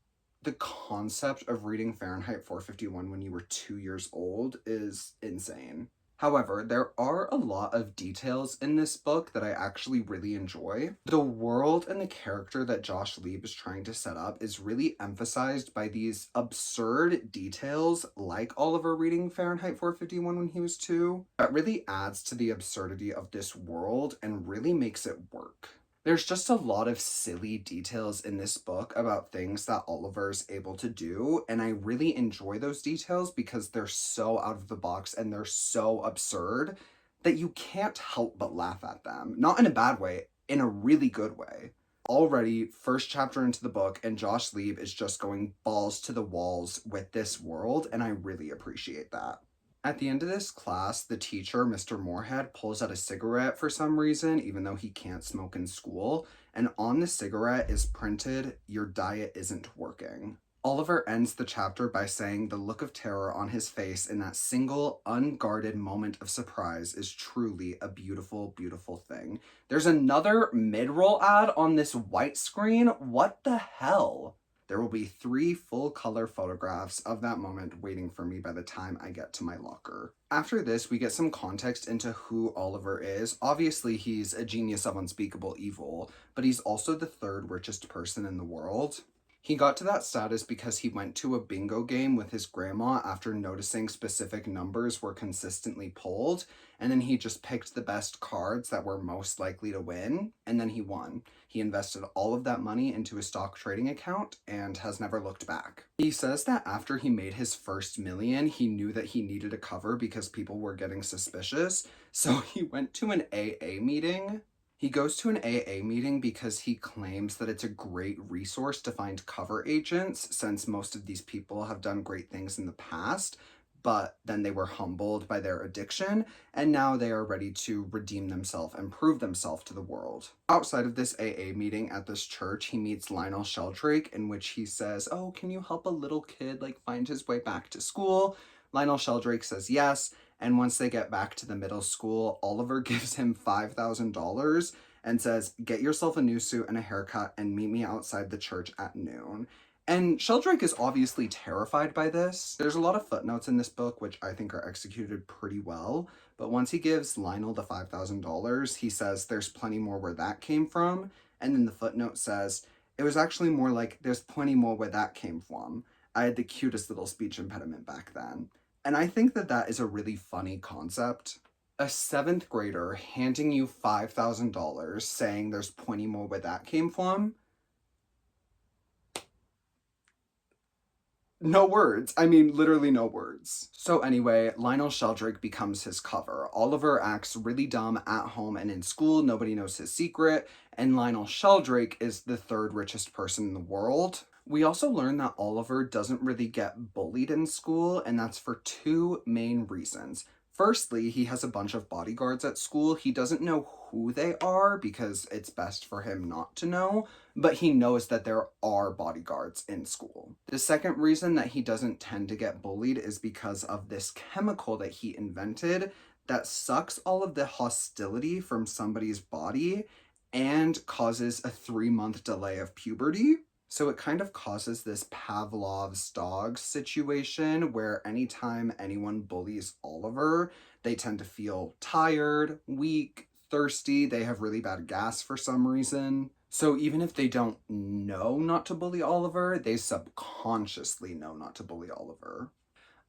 the concept of reading Fahrenheit 451 when you were 2 years old is insane. However, there are a lot of details in this book that I actually really enjoy. The world and the character that Josh Lieb is trying to set up is really emphasized by these absurd details, like Oliver reading Fahrenheit 451 when he was 2. That really adds to the absurdity of this world and really makes it work. There's just a lot of silly details in this book about things that Oliver's able to do, and I really enjoy those details because they're so out of the box and they're so absurd that you can't help but laugh at them. Not in a bad way, in a really good way. Already, first chapter into the book, and Josh Lieb is just going balls to the walls with this world, and I really appreciate that. At the end of this class, the teacher, Mr. Moorhead, pulls out a cigarette for some reason, even though he can't smoke in school, and on the cigarette is printed, "Your diet isn't working." Oliver ends the chapter by saying the look of terror on his face in that single, unguarded moment of surprise is truly a beautiful, beautiful thing. There's another mid-roll ad on this white screen. What the hell? There will be 3 full-color photographs of that moment waiting for me by the time I get to my locker. After this, we get some context into who Oliver is. Obviously, he's a genius of unspeakable evil, but he's also the 3rd richest person in the world. He got to that status because he went to a bingo game with his grandma after noticing specific numbers were consistently pulled, and then he just picked the best cards that were most likely to win, and then he won. He invested all of that money into a stock trading account and has never looked back. He says that after he made his first million, he knew that he needed a cover because people were getting suspicious, so he went to an AA meeting. He goes to an AA meeting because he claims that it's a great resource to find cover agents, since most of these people have done great things in the past, but then they were humbled by their addiction, and now they are ready to redeem themselves and prove themselves to the world. Outside of this AA meeting at this church, he meets Lionel Sheldrake, in which he says, "Oh, can you help a little kid find his way back to school?" Lionel Sheldrake says yes, and once they get back to the middle school, Oliver gives him $5,000 and says, "Get yourself a new suit and a haircut and meet me outside the church at noon." And Sheldrake is obviously terrified by this. There's a lot of footnotes in this book, which I think are executed pretty well. But once he gives Lionel the $5,000, he says, "There's plenty more where that came from." And then the footnote says, "It was actually more like, there's plenty more where that came from. I had the cutest little speech impediment back then." And I think that that is a really funny concept. A 7th grader handing you $5,000 saying there's plenty more where that came from. No words. I mean, literally no words. So anyway, Lionel Sheldrake becomes his cover. Oliver acts really dumb at home and in school. Nobody knows his secret. And Lionel Sheldrake is the 3rd richest person in the world. We also learn that Oliver doesn't really get bullied in school, and that's for 2 main reasons. Firstly, he has a bunch of bodyguards at school. He doesn't know who they are because it's best for him not to know, but he knows that there are bodyguards in school. The second reason that he doesn't tend to get bullied is because of this chemical that he invented that sucks all of the hostility from somebody's body and causes a 3-month delay of puberty. So it kind of causes this Pavlov's dog situation where anytime anyone bullies Oliver, they tend to feel tired, weak, thirsty, they have really bad gas for some reason. So even if they don't know not to bully Oliver, they subconsciously know not to bully Oliver.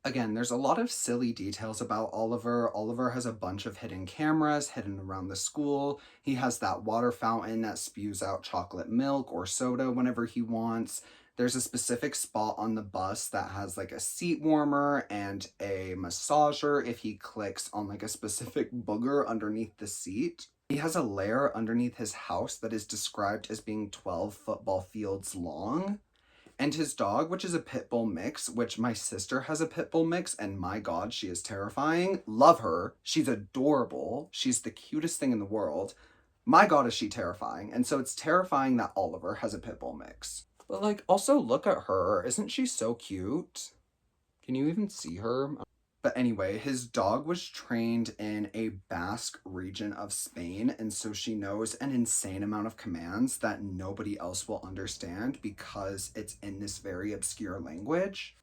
Again, there's a lot of silly details about Oliver. Oliver has a bunch of hidden cameras hidden around the school. He has that water fountain that spews out chocolate milk or soda whenever he wants. There's a specific spot on the bus that has a seat warmer and a massager if he clicks on a specific booger underneath the seat. He has a lair underneath his house that is described as being 12 football fields long. And his dog, which is a pit bull mix, which my sister has a pit bull mix, and my God, she is terrifying. Love her. She's adorable. She's the cutest thing in the world. My God, is she terrifying. And so it's terrifying that Oliver has a pit bull mix. But also look at her. Isn't she so cute? Can you even see her? But anyway, his dog was trained in a Basque region of Spain, and so she knows an insane amount of commands that nobody else will understand because it's in this very obscure language.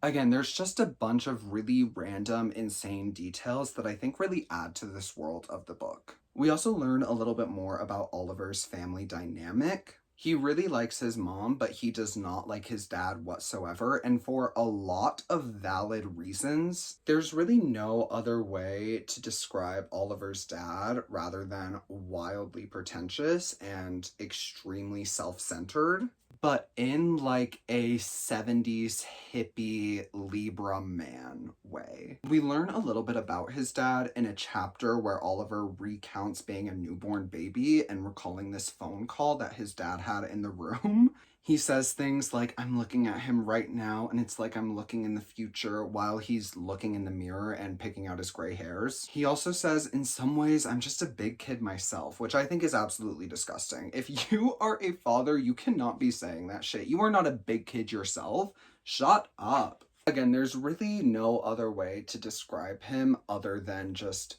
Again, there's just a bunch of really random, insane details that I think really add to this world of the book. We also learn a little bit more about Oliver's family dynamic. He really likes his mom, but he does not like his dad whatsoever, and for a lot of valid reasons. There's really no other way to describe Oliver's dad rather than wildly pretentious and extremely self-centered. but in like a 70s hippie Libra man way. We learn a little bit about his dad in a chapter where Oliver recounts being a newborn baby and recalling this phone call that his dad had in the room. He says things like, I'm looking at him right now, and it's like I'm looking in the future while he's looking in the mirror and picking out his gray hairs. He also says, in some ways, I'm just a big kid myself, which I think is absolutely disgusting. If you are a father, you cannot be saying that shit. You are not a big kid yourself. Shut up. Again, there's really no other way to describe him other than just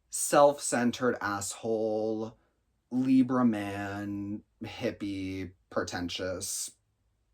self-centered asshole, Libra man, hippie, pretentious,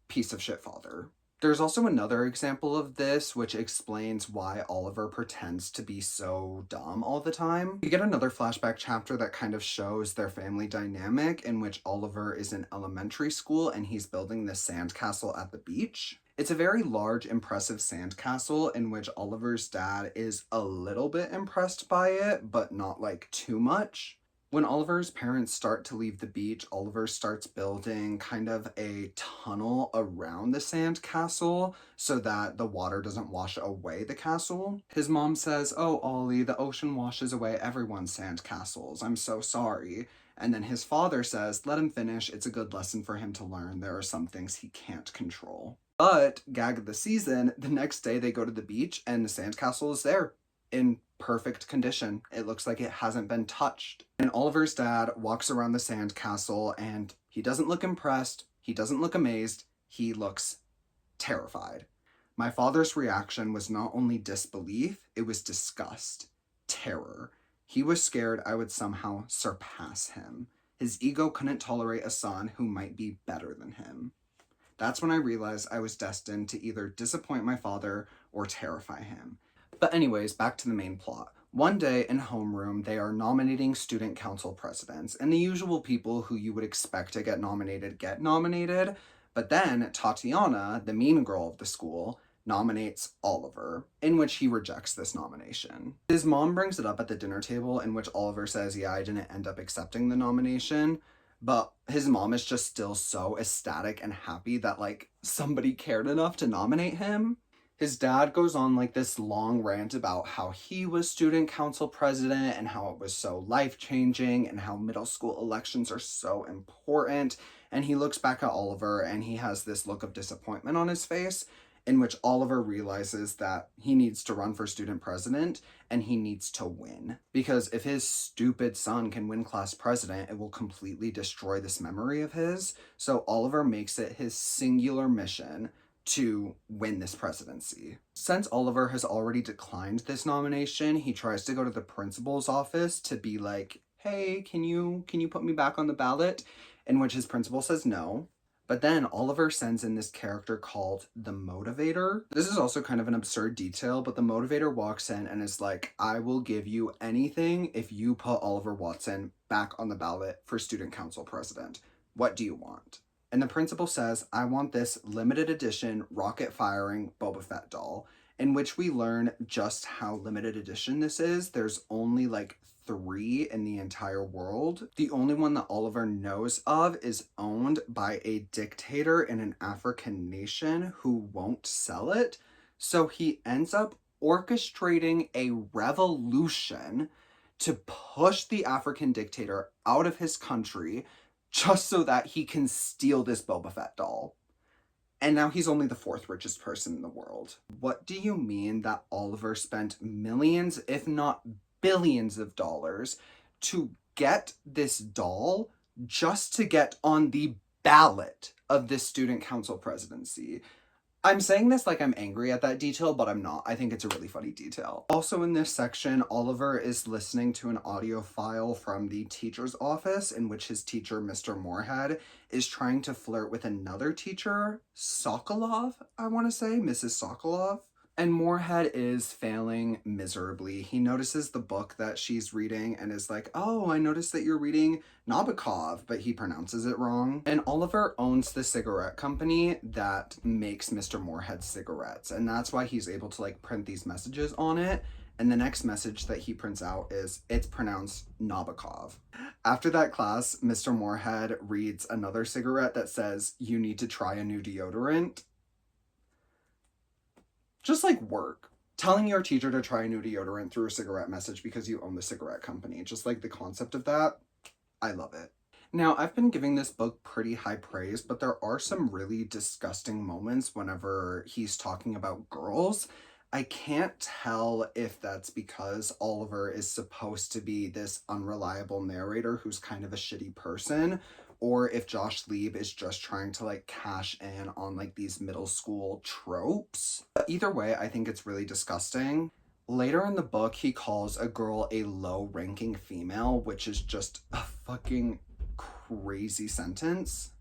piece of shit father. There's also another example of this, which explains why Oliver pretends to be so dumb all the time. We get another flashback chapter that kind of shows their family dynamic, in which Oliver is in elementary school and he's building this sandcastle at the beach. It's a very large, impressive sandcastle in which Oliver's dad is a little bit impressed by it, but not like too much. When Oliver's parents start to leave the beach, Oliver starts building kind of a tunnel around the sand castle so that the water doesn't wash away the castle. His mom says, oh, Ollie, the ocean washes away everyone's sand castles. I'm so sorry. And then his father says, let him finish. It's a good lesson for him to learn. There are some things he can't control. But, gag of the season, the next day they go to the beach and the sandcastle is there in perfect condition. It looks like it hasn't been touched. And Oliver's dad walks around the sandcastle and he doesn't look impressed. He doesn't look amazed. He looks terrified. My father's reaction was not only disbelief, it was disgust, terror. He was scared I would somehow surpass him. His ego couldn't tolerate a son who might be better than him. That's when I realized I was destined to either disappoint my father or terrify him. But anyways, back to the main plot. One day in homeroom, they are nominating student council presidents, and the usual people who you would expect to get nominated, but then Tatiana, the mean girl of the school, nominates Oliver, in which he rejects this nomination. His mom brings it up at the dinner table, in which Oliver says, yeah, I didn't end up accepting the nomination, but his mom is just still so ecstatic and happy that, like, somebody cared enough to nominate him. His dad goes on like this long rant about how he was student council president and how it was so life-changing and how middle school elections are so important. And he looks back at Oliver and he has this look of disappointment on his face, in which Oliver realizes that he needs to run for student president and he needs to win. Because if his stupid son can win class president, it will completely destroy this memory of his. So Oliver makes it his singular mission to win this presidency. Since Oliver has already declined this nomination, he tries to go to the principal's office to be like, hey, can you put me back on the ballot? In which his principal says no. But then Oliver sends in this character called the Motivator. This is also kind of an absurd detail, but the Motivator walks in and is like, I will give you anything if you put Oliver Watson back on the ballot for student council president. What do you want? And the principal says, I want this limited edition rocket firing Boba Fett doll, in which we learn just how limited edition this is. There's only like 3 in the entire world. The only one that Oliver knows of is owned by a dictator in an African nation who won't sell it. So he ends up orchestrating a revolution to push the African dictator out of his country just so that he can steal this Boba Fett doll. And now he's only the 4th richest person in the world. What do you mean that Oliver spent millions, if not billions of dollars to get this doll just to get on the ballot of this student council presidency? I'm saying this like I'm angry at that detail, but I'm not. I think it's a really funny detail. Also in this section, Oliver is listening to an audio file from the teacher's office in which his teacher, Mr. Moorhead, is trying to flirt with another teacher, Sokolov, I want to say, Mrs. Sokolov. And Moorhead is failing miserably. He notices the book that she's reading and is like, oh, I noticed that you're reading Nabokov, but he pronounces it wrong. And Oliver owns the cigarette company that makes Mr. Moorhead cigarettes. And that's why he's able to like print these messages on it. And the next message that he prints out is, it's pronounced Nabokov. After that class, Mr. Moorhead reads another cigarette that says, "You need to try a new deodorant." Just like work. Telling your teacher to try a new deodorant through a cigarette message because you own the cigarette company. Just like the concept of that, I love it. Now, I've been giving this book pretty high praise, but there are some really disgusting moments whenever he's talking about girls. I can't tell if that's because Oliver is supposed to be this unreliable narrator who's kind of a shitty person, or if Josh Lieb is just trying to like cash in on like these middle school tropes. But either way, I think it's really disgusting. Later in the book, he calls a girl a low-ranking female, which is just a fucking crazy sentence.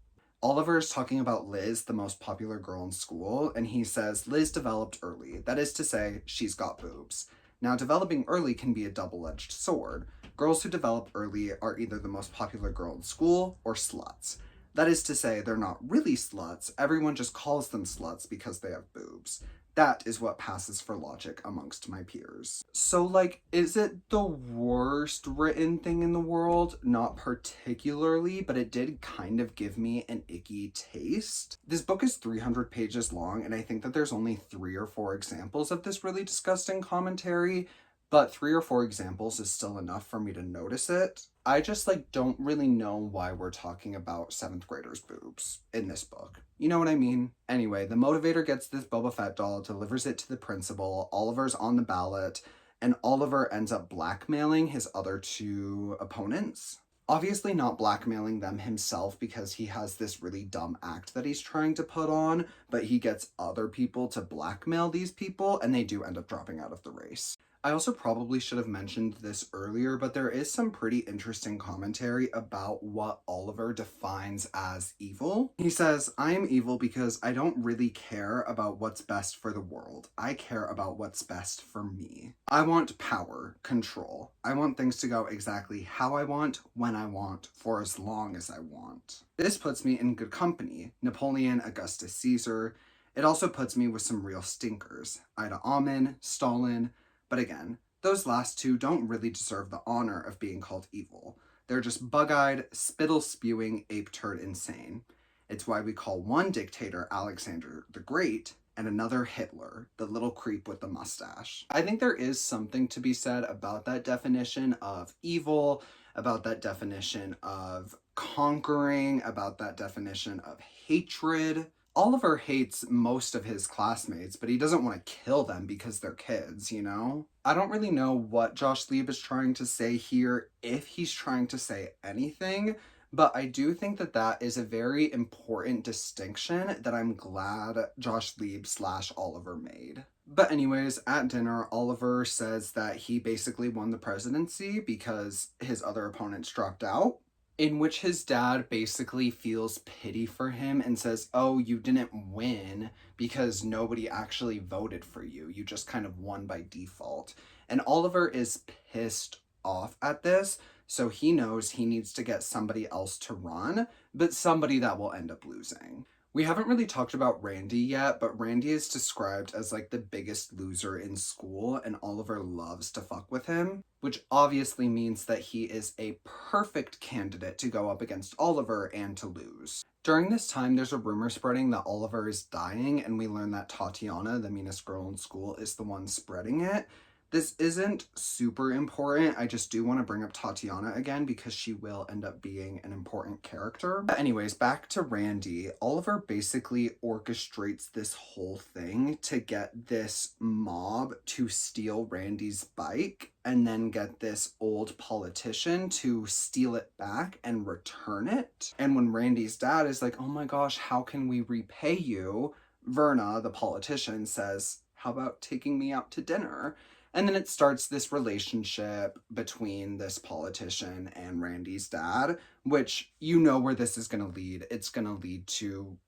Oliver is talking about Liz, the most popular girl in school, and he says Liz developed early. That is to say, she's got boobs. Now, developing early can be a double-edged sword. Girls who develop early are either the most popular girl in school or sluts. That is to say, they're not really sluts. Everyone just calls them sluts because they have boobs. That is what passes for logic amongst my peers. So, like, is it the worst written thing in the world? Not particularly, but it did kind of give me an icky taste. This book is 300 pages long, and I think that there's only 3 or 4 examples of this really disgusting commentary, but 3 or 4 examples is still enough for me to notice it. I just, like, don't really know why we're talking about 7th graders' boobs in this book. You know what I mean? Anyway, the motivator gets this Boba Fett doll, delivers it to the principal, Oliver's on the ballot, and Oliver ends up blackmailing his other 2 opponents. Obviously not blackmailing them himself because he has this really dumb act that he's trying to put on, but he gets other people to blackmail these people, and they do end up dropping out of the race. I also probably should have mentioned this earlier, but there is some pretty interesting commentary about what Oliver defines as evil. He says, "I am evil because I don't really care about what's best for the world. I care about what's best for me. I want power, control. I want things to go exactly how I want, when I want, for as long as I want. This puts me in good company. Napoleon, Augustus Caesar. It also puts me with some real stinkers. Ida Amin, Stalin. But again, those last 2 don't really deserve the honor of being called evil. They're just bug-eyed, spittle-spewing, ape-turd insane. It's why we call one dictator Alexander the Great and another Hitler, the little creep with the mustache." I think there is something to be said about that definition of evil, about that definition of conquering, about that definition of hatred. Oliver hates most of his classmates, but he doesn't want to kill them because they're kids, you know? I don't really know what Josh Lieb is trying to say here, if he's trying to say anything, but I do think that that is a very important distinction that I'm glad Josh Lieb / Oliver made. But anyways, at dinner, Oliver says that he basically won the presidency because his other opponents dropped out, in which his dad basically feels pity for him and says, "Oh, you didn't win because nobody actually voted for you. You just kind of won by default." And Oliver is pissed off at this, so he knows he needs to get somebody else to run, but somebody that will end up losing. We haven't really talked about Randy yet, but Randy is described as like the biggest loser in school, and Oliver loves to fuck with him, which obviously means that he is a perfect candidate to go up against Oliver and to lose. During this time, there's a rumor spreading that Oliver is dying, and we learn that Tatiana, the meanest girl in school, is the one spreading it. This isn't super important. I just do want to bring up Tatiana again because she will end up being an important character. But anyways, back to Randy. Oliver basically orchestrates this whole thing to get this mob to steal Randy's bike and then get this old politician to steal it back and return it. And when Randy's dad is like, "Oh my gosh, how can we repay you?" Verna, the politician, says, "How about taking me out to dinner?" And then it starts this relationship between this politician and Randy's dad, which you know where this is going to lead. It's going to lead to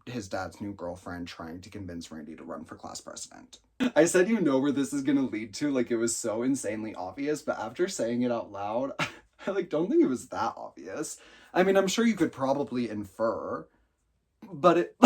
his dad's new girlfriend trying to convince Randy to run for class president. I said you know where this is going to lead to, like it was so insanely obvious, but after saying it out loud, I like don't think it was that obvious. I mean, I'm sure you could probably infer, but it...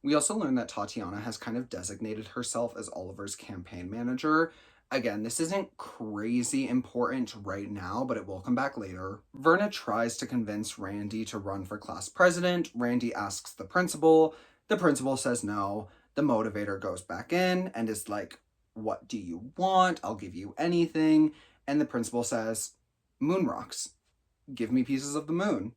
We also learned that Tatiana has kind of designated herself as Oliver's campaign manager. Again, this isn't crazy important right now, but it will come back later. Verna tries to convince Randy to run for class president. Randy asks the principal. The principal says no. The motivator goes back in and is like, what do you want? I'll give you anything. And the principal says, moon rocks. Give me pieces of the moon.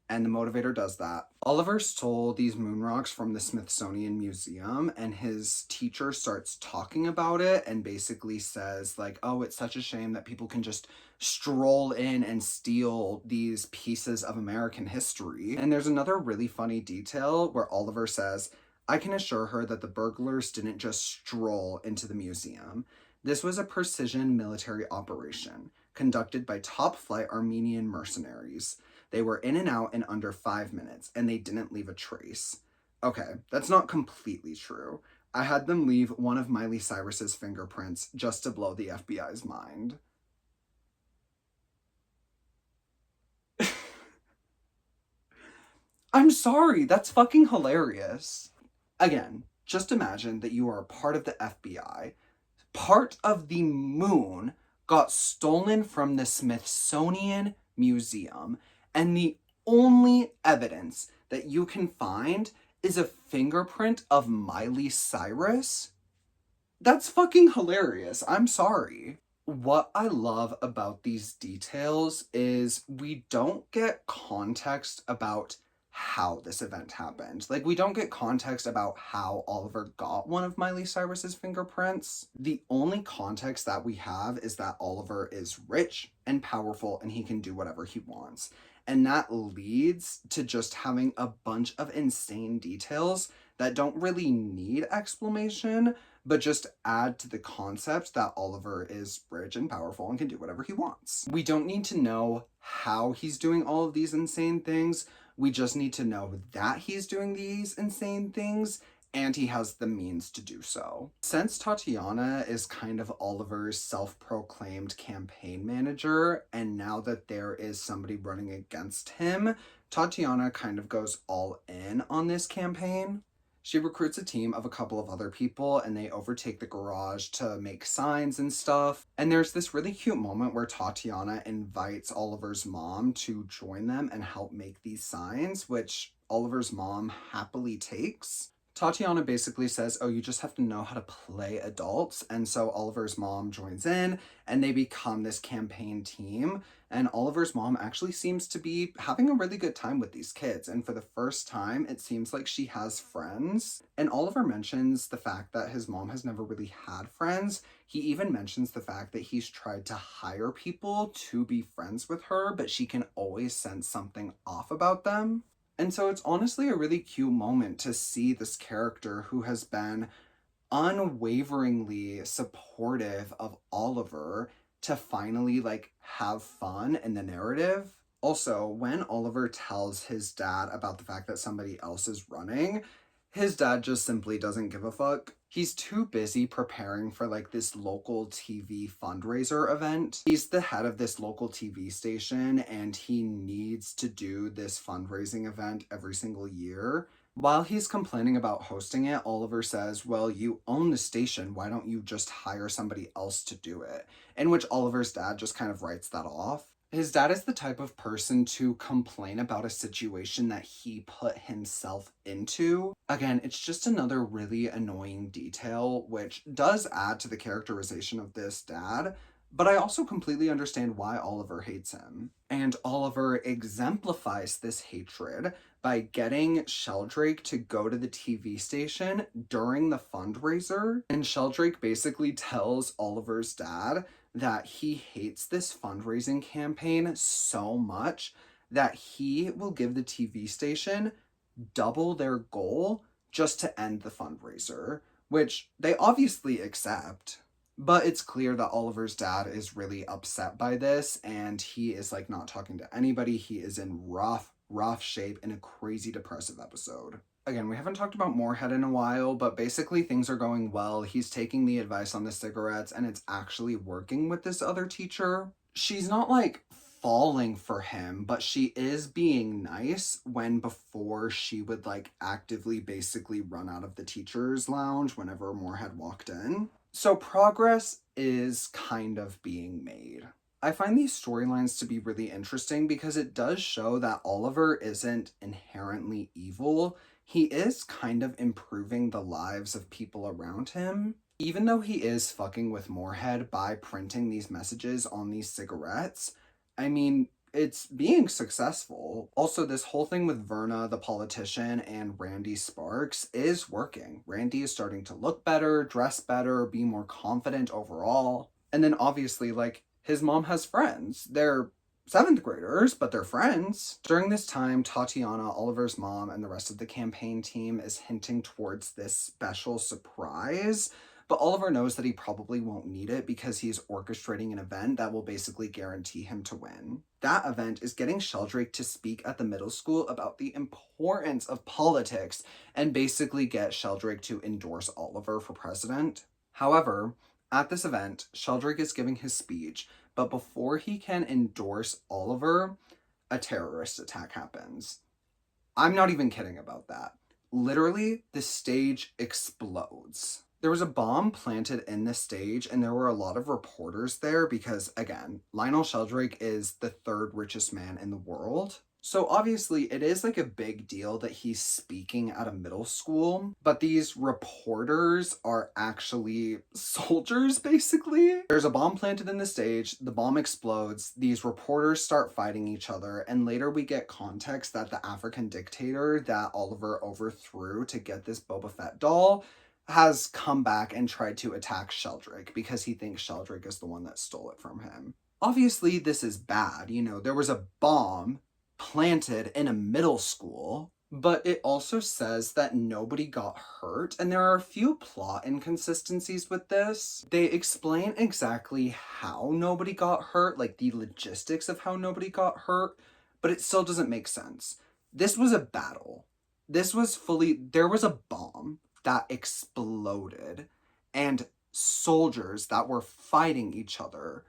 And the motivator does that. Oliver stole these moon rocks from the Smithsonian Museum, and his teacher starts talking about it and basically says like, oh, it's such a shame that people can just stroll in and steal these pieces of American history. And there's another really funny detail where Oliver says, I can assure her that the burglars didn't just stroll into the museum. This was a precision military operation conducted by top-flight Armenian mercenaries. They were in and out in under 5 minutes, and they didn't leave a trace. Okay, that's not completely true. I had them leave one of Miley Cyrus's fingerprints just to blow the FBI's mind. I'm sorry, that's fucking hilarious. Again, just imagine that you are a part of the FBI. Part of the moon got stolen from the Smithsonian Museum, and the only evidence that you can find is a fingerprint of Miley Cyrus? That's fucking hilarious. I'm sorry. What I love about these details is we don't get context about how this event happened. Like, we don't get context about how Oliver got one of Miley Cyrus's fingerprints. The only context that we have is that Oliver is rich and powerful and he can do whatever he wants. And that leads to just having a bunch of insane details that don't really need explanation, but just add to the concept that Oliver is rich and powerful and can do whatever he wants. We don't need to know how he's doing all of these insane things. We just need to know that he's doing these insane things and he has the means to do so. Since Tatiana is kind of Oliver's self-proclaimed campaign manager, and now that there is somebody running against him, Tatiana kind of goes all in on this campaign. She recruits a team of a couple of other people and they overtake the garage to make signs and stuff. And there's this really cute moment where Tatiana invites Oliver's mom to join them and help make these signs, which Oliver's mom happily takes. Tatiana basically says, oh, you just have to know how to play adults. And so Oliver's mom joins in and they become this campaign team. And Oliver's mom actually seems to be having a really good time with these kids. And for the first time, it seems like she has friends. And Oliver mentions the fact that his mom has never really had friends. He even mentions the fact that he's tried to hire people to be friends with her, but she can always sense something off about them. And so it's honestly a really cute moment to see this character who has been unwaveringly supportive of Oliver to finally like have fun in the narrative. Also, when Oliver tells his dad about the fact that somebody else is running, his dad just simply doesn't give a fuck. He's too busy preparing for like this local TV fundraiser event. He's the head of this local TV station and he needs to do this fundraising event every single year. While he's complaining about hosting it, Oliver says, well, you own the station. Why don't you just hire somebody else to do it? In which Oliver's dad just kind of writes that off. His dad is the type of person to complain about a situation that he put himself into. Again, it's just another really annoying detail, which does add to the characterization of this dad, but I also completely understand why Oliver hates him. And Oliver exemplifies this hatred by getting Sheldrake to go to the TV station during the fundraiser. And Sheldrake basically tells Oliver's dad that he hates this fundraising campaign so much that he will give the TV station double their goal just to end the fundraiser, which they obviously accept. But it's clear that Oliver's dad is really upset by this and he is like not talking to anybody. He is in rough shape in a crazy depressive episode. Again, we haven't talked about Moorhead in a while, but basically things are going well. He's taking the advice on the cigarettes and it's actually working with this other teacher. She's not like falling for him, but she is being nice when before she would like actively basically run out of the teacher's lounge whenever Moorhead walked in. So progress is kind of being made. I find these storylines to be really interesting because it does show that Oliver isn't inherently evil. He is kind of improving the lives of people around him. Even though he is fucking with Moorhead by printing these messages on these cigarettes, I mean, it's being successful. Also, this whole thing with Verna, the politician, and Randy Sparks is working. Randy is starting to look better, dress better, be more confident overall. And then obviously, like, his mom has friends. They're seventh graders, but they're friends. During this time, Tatiana, Oliver's mom, and the rest of the campaign team is hinting towards this special surprise. But Oliver knows that he probably won't need it because he's orchestrating an event that will basically guarantee him to win. That event is getting Sheldrake to speak at the middle school about the importance of politics and basically get Sheldrake to endorse Oliver for president. However, at this event, Sheldrake is giving his speech, but before he can endorse Oliver, a terrorist attack happens. I'm not even kidding about that. Literally, the stage explodes. There was a bomb planted in the stage, and there were a lot of reporters there because, again, Lionel Sheldrake is the third richest man in the world. So obviously, it is like a big deal that he's speaking at a middle school, but these reporters are actually soldiers, basically. There's a bomb planted in the stage, the bomb explodes, these reporters start fighting each other, and later we get context that the African dictator that Oliver overthrew to get this Boba Fett doll has come back and tried to attack Sheldrake because he thinks Sheldrake is the one that stole it from him. Obviously, this is bad. You know, there was a bomb planted in a middle school, but it also says that nobody got hurt, and there are a few plot inconsistencies with this. They explain exactly how nobody got hurt, like the logistics of how nobody got hurt, but it still doesn't make sense. This was a battle. There was a bomb that exploded and soldiers that were fighting each other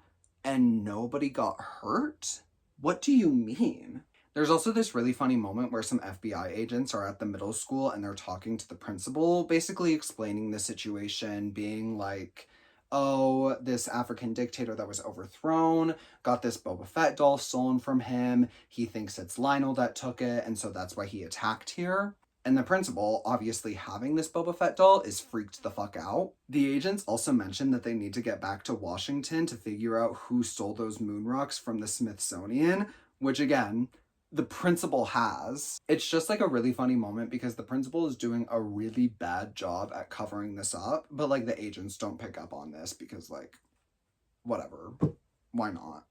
and nobody got hurt? What do you mean? There's also this really funny moment where some FBI agents are at the middle school and they're talking to the principal, basically explaining the situation, being like, oh, this African dictator that was overthrown got this Boba Fett doll stolen from him. He thinks it's Lionel that took it, and so that's why he attacked here. And the principal, obviously having this Boba Fett doll, is freaked the fuck out. The agents also mention that they need to get back to Washington to figure out who stole those moon rocks from the Smithsonian, which again, the principal has. It's just like a really funny moment because the principal is doing a really bad job at covering this up, but like the agents don't pick up on this because like, whatever, why not?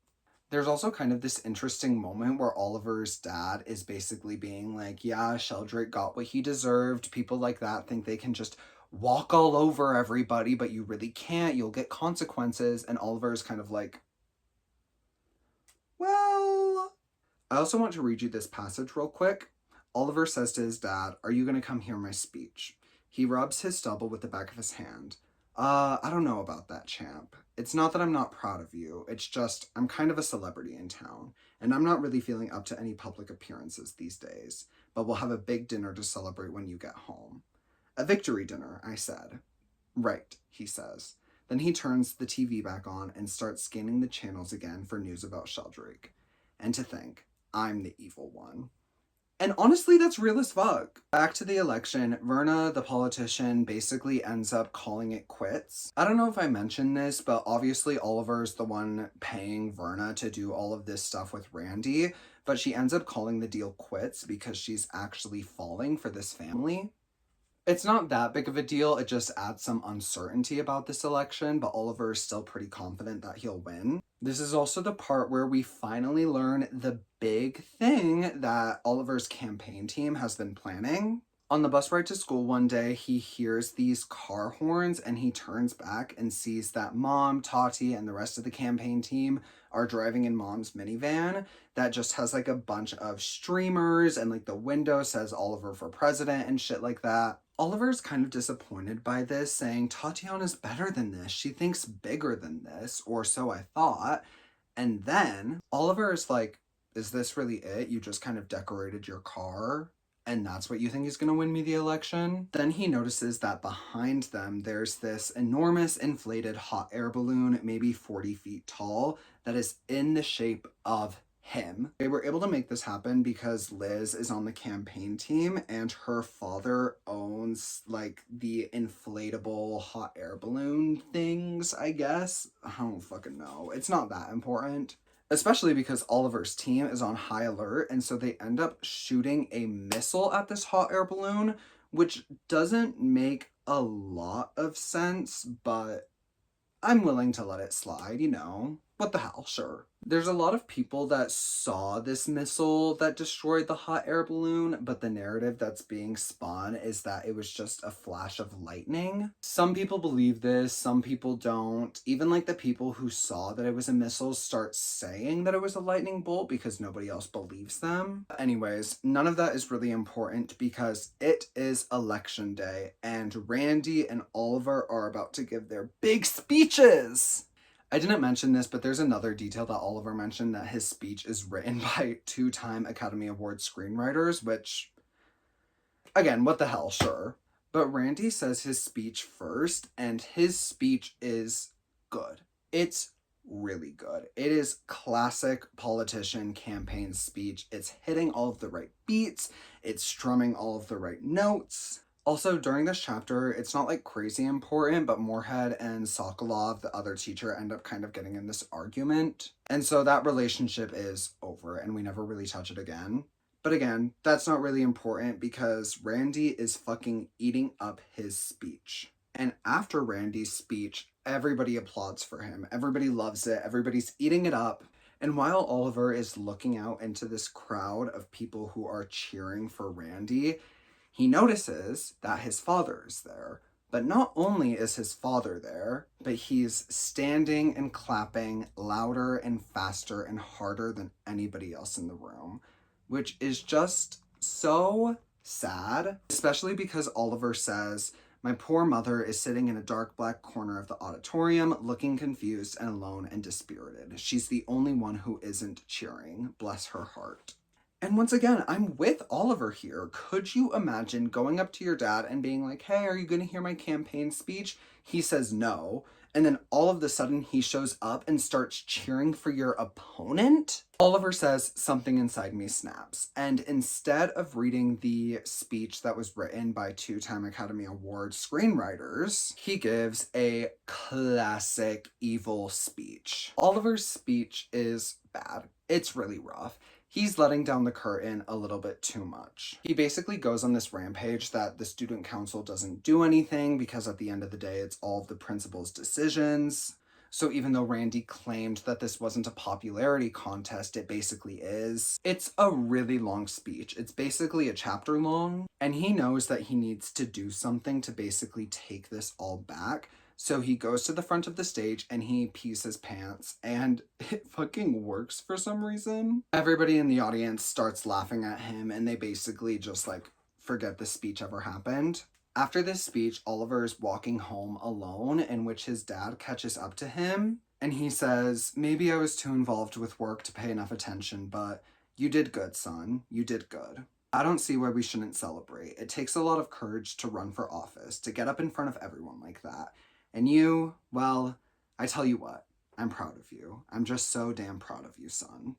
There's also kind of this interesting moment where Oliver's dad is basically being like, yeah, Sheldrake got what he deserved. People like that think they can just walk all over everybody, but you really can't. You'll get consequences. And Oliver's kind of like, well, I also want to read you this passage real quick. Oliver says to his dad, are you going to come hear my speech? He rubs his stubble with the back of his hand. I don't know about that, champ. It's not that I'm not proud of you. It's just, I'm kind of a celebrity in town, and I'm not really feeling up to any public appearances these days, but we'll have a big dinner to celebrate when you get home. A victory dinner, I said. Right, he says. Then he turns the TV back on and starts scanning the channels again for news about Sheldrake. And to think, I'm the evil one. And honestly, that's real as fuck. Back to the election, Verna, the politician, basically ends up calling it quits. I don't know if I mentioned this, but obviously Oliver's the one paying Verna to do all of this stuff with Randy, but she ends up calling the deal quits because she's actually falling for this family. It's not that big of a deal, it just adds some uncertainty about this election, but Oliver is still pretty confident that he'll win. This is also the part where we finally learn the big thing that Oliver's campaign team has been planning. On the bus ride to school one day, he hears these car horns and he turns back and sees that Mom, Tati, and the rest of the campaign team are driving in Mom's minivan that just has like a bunch of streamers and like the window says Oliver for president and shit like that. Oliver's kind of disappointed by this, saying Tatiana's better than this. She thinks bigger than this, or so I thought. And then Oliver is like, is this really it? You just kind of decorated your car? And that's what you think is going to win me the election? Then he notices that behind them there's this enormous inflated hot air balloon, maybe 40 feet tall, that is in the shape of him. They were able to make this happen because Liz is on the campaign team and her father owns like the inflatable hot air balloon things, I guess. I don't fucking know. It's not that important. Especially because Oliver's team is on high alert, and so they end up shooting a missile at this hot air balloon, which doesn't make a lot of sense, but I'm willing to let it slide, you know. What the hell, sure. There's a lot of people that saw this missile that destroyed the hot air balloon, but the narrative that's being spun is that it was just a flash of lightning. Some people believe this, some people don't. Even like the people who saw that it was a missile start saying that it was a lightning bolt because nobody else believes them. Anyways, none of that is really important because it is election day and Randy and Oliver are about to give their big speeches. I didn't mention this, but there's another detail that Oliver mentioned, that his speech is written by two-time Academy Award screenwriters, which, again, what the hell, sure. But Randy says his speech first, and his speech is good. It's really good. It is classic politician campaign speech. It's hitting all of the right beats. It's strumming all of the right notes. Also, during this chapter, it's not like crazy important, but Moorhead and Sokolov, the other teacher, end up kind of getting in this argument. And so that relationship is over and we never really touch it again. But again, that's not really important because Randy is fucking eating up his speech. And after Randy's speech, everybody applauds for him. Everybody loves it. Everybody's eating it up. And while Oliver is looking out into this crowd of people who are cheering for Randy, he notices that his father is there. But not only is his father there, but he's standing and clapping louder and faster and harder than anybody else in the room, which is just so sad, especially because Oliver says, "My poor mother is sitting in a dark black corner of the auditorium, looking confused and alone and dispirited. She's the only one who isn't cheering. Bless her heart." And once again, I'm with Oliver here. Could you imagine going up to your dad and being like, "Hey, are you going to hear my campaign speech?" He says no. And then all of a sudden he shows up and starts cheering for your opponent? Oliver says, "Something inside me snaps." And instead of reading the speech that was written by two-time Academy Award screenwriters, he gives a classic evil speech. Oliver's speech is bad. It's really rough. He's letting down the curtain a little bit too much. He basically goes on this rampage that the student council doesn't do anything because at the end of the day, it's all of the principal's decisions. So even though Randy claimed that this wasn't a popularity contest, it basically is. It's a really long speech. It's basically a chapter long, and he knows that he needs to do something to basically take this all back. So he goes to the front of the stage and he pees his pants, and it fucking works for some reason. Everybody in the audience starts laughing at him and they basically just like forget the speech ever happened. After this speech, Oliver is walking home alone, in which his dad catches up to him and he says, "Maybe I was too involved with work to pay enough attention, but you did good, son. You did good. I don't see why we shouldn't celebrate. It takes a lot of courage to run for office, to get up in front of everyone like that. And you, well, I tell you what, I'm proud of you. I'm just so damn proud of you, son."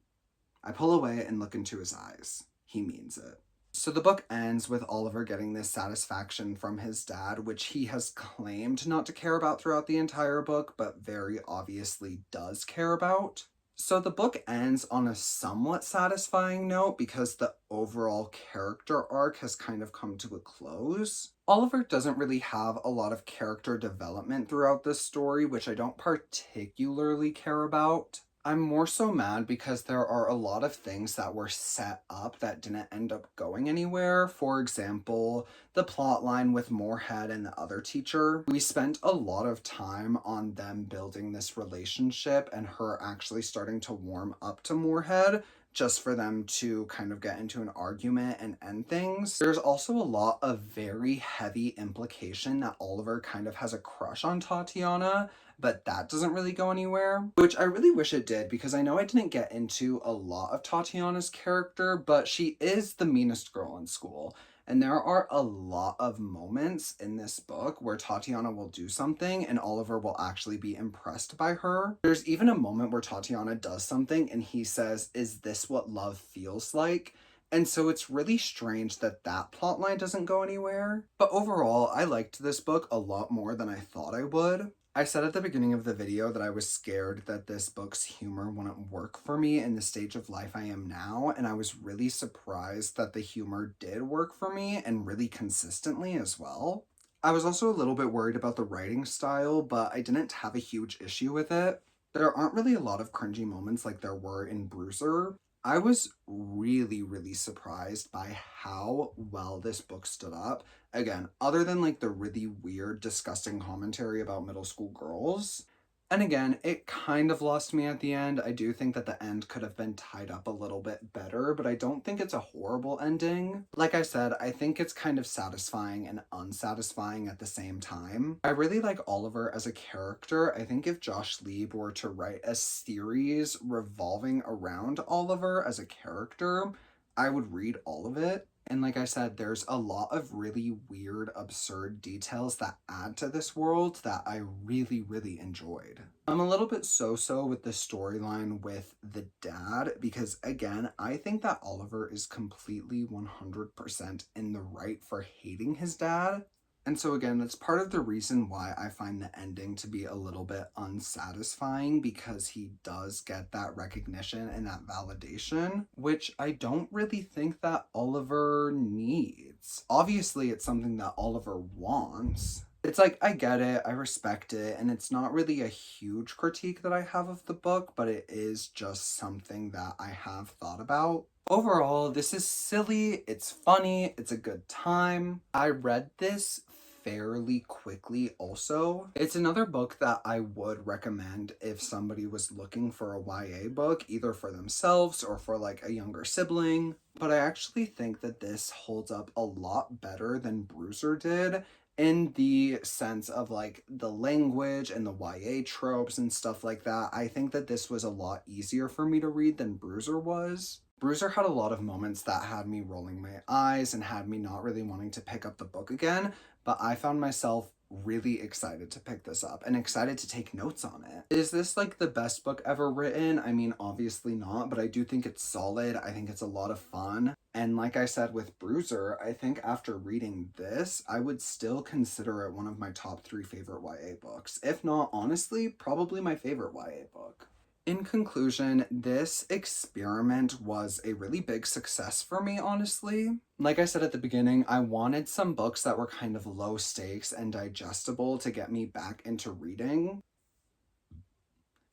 I pull away and look into his eyes. He means it. So the book ends with Oliver getting this satisfaction from his dad, which he has claimed not to care about throughout the entire book, but very obviously does care about. So the book ends on a somewhat satisfying note because the overall character arc has kind of come to a close. Oliver doesn't really have a lot of character development throughout this story, which I don't particularly care about. I'm more so mad because there are a lot of things that were set up that didn't end up going anywhere. For example, the plot line with Moorhead and the other teacher. We spent a lot of time on them building this relationship and her actually starting to warm up to Moorhead, just for them to kind of get into an argument and end things. There's also a lot of very heavy implication that Oliver kind of has a crush on Tatiana, but that doesn't really go anywhere, which I really wish it did, because I know I didn't get into a lot of Tatiana's character, but she is the meanest girl in school. And there are a lot of moments in this book where Tatiana will do something and Oliver will actually be impressed by her. There's even a moment where Tatiana does something and he says, "Is this what love feels like?" And so it's really strange that that plotline doesn't go anywhere. But overall, I liked this book a lot more than I thought I would. I said at the beginning of the video that I was scared that this book's humor wouldn't work for me in the stage of life I am now, and I was really surprised that the humor did work for me, and really consistently as well. I was also a little bit worried about the writing style, but I didn't have a huge issue with it. There aren't really a lot of cringy moments like there were in Bruiser. I was really, really surprised by how well this book stood up. Again, other than like the really weird, disgusting commentary about middle school girls. And again, it kind of lost me at the end. I do think that the end could have been tied up a little bit better, but I don't think it's a horrible ending. Like I said, I think it's kind of satisfying and unsatisfying at the same time. I really like Oliver as a character. I think if Josh Lieb were to write a series revolving around Oliver as a character, I would read all of it. And like I said, there's a lot of really weird, absurd details that add to this world that I really, really enjoyed. I'm a little bit so-so with the storyline with the dad because, again, I think that Oliver is completely 100% in the right for hating his dad. And so again, that's part of the reason why I find the ending to be a little bit unsatisfying, because he does get that recognition and that validation, which I don't really think that Oliver needs. Obviously, it's something that Oliver wants. It's like, I get it, I respect it, and it's not really a huge critique that I have of the book, but it is just something that I have thought about. Overall, this is silly, it's funny, it's a good time. I read this fairly quickly also. It's another book that I would recommend if somebody was looking for a YA book, either for themselves or for like a younger sibling. But I actually think that this holds up a lot better than Bruiser did, in the sense of like the language and the YA tropes and stuff like that. I think that this was a lot easier for me to read than Bruiser was. Bruiser had a lot of moments that had me rolling my eyes and had me not really wanting to pick up the book again, but I found myself really excited to pick this up and excited to take notes on it. Is this like the best book ever written? I mean, obviously not, but I do think it's solid. I think it's a lot of fun. And like I said with Bruiser, I think after reading this, I would still consider it one of my top 3 favorite YA books. If not, honestly, probably my favorite YA book. In conclusion, this experiment was a really big success for me, honestly. Like I said at the beginning, I wanted some books that were kind of low stakes and digestible to get me back into reading.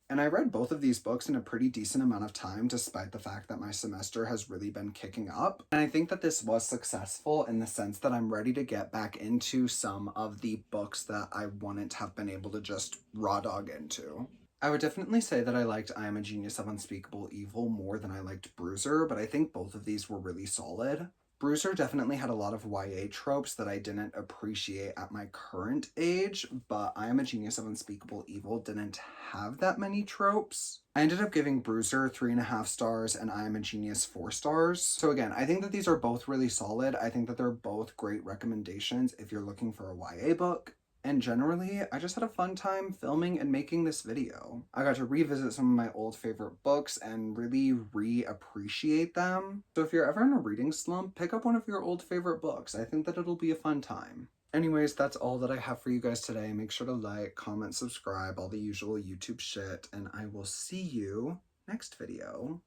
And I read both of these books in a pretty decent amount of time, despite the fact that my semester has really been kicking up. And I think that this was successful in the sense that I'm ready to get back into some of the books that I wouldn't have been able to just raw dog into. I would definitely say that I liked I Am a Genius of Unspeakable Evil more than I liked Bruiser, but I think both of these were really solid. Bruiser definitely had a lot of YA tropes that I didn't appreciate at my current age, but I Am a Genius of Unspeakable Evil didn't have that many tropes. I ended up giving Bruiser 3.5 stars and I Am a Genius 4 stars. So again, I think that these are both really solid. I think that they're both great recommendations if you're looking for a YA book. And generally, I just had a fun time filming and making this video. I got to revisit some of my old favorite books and really reappreciate them. So if you're ever in a reading slump, pick up one of your old favorite books. I think that it'll be a fun time. Anyways, that's all that I have for you guys today. Make sure to like, comment, subscribe, all the usual YouTube shit, and I will see you next video.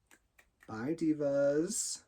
Bye, divas.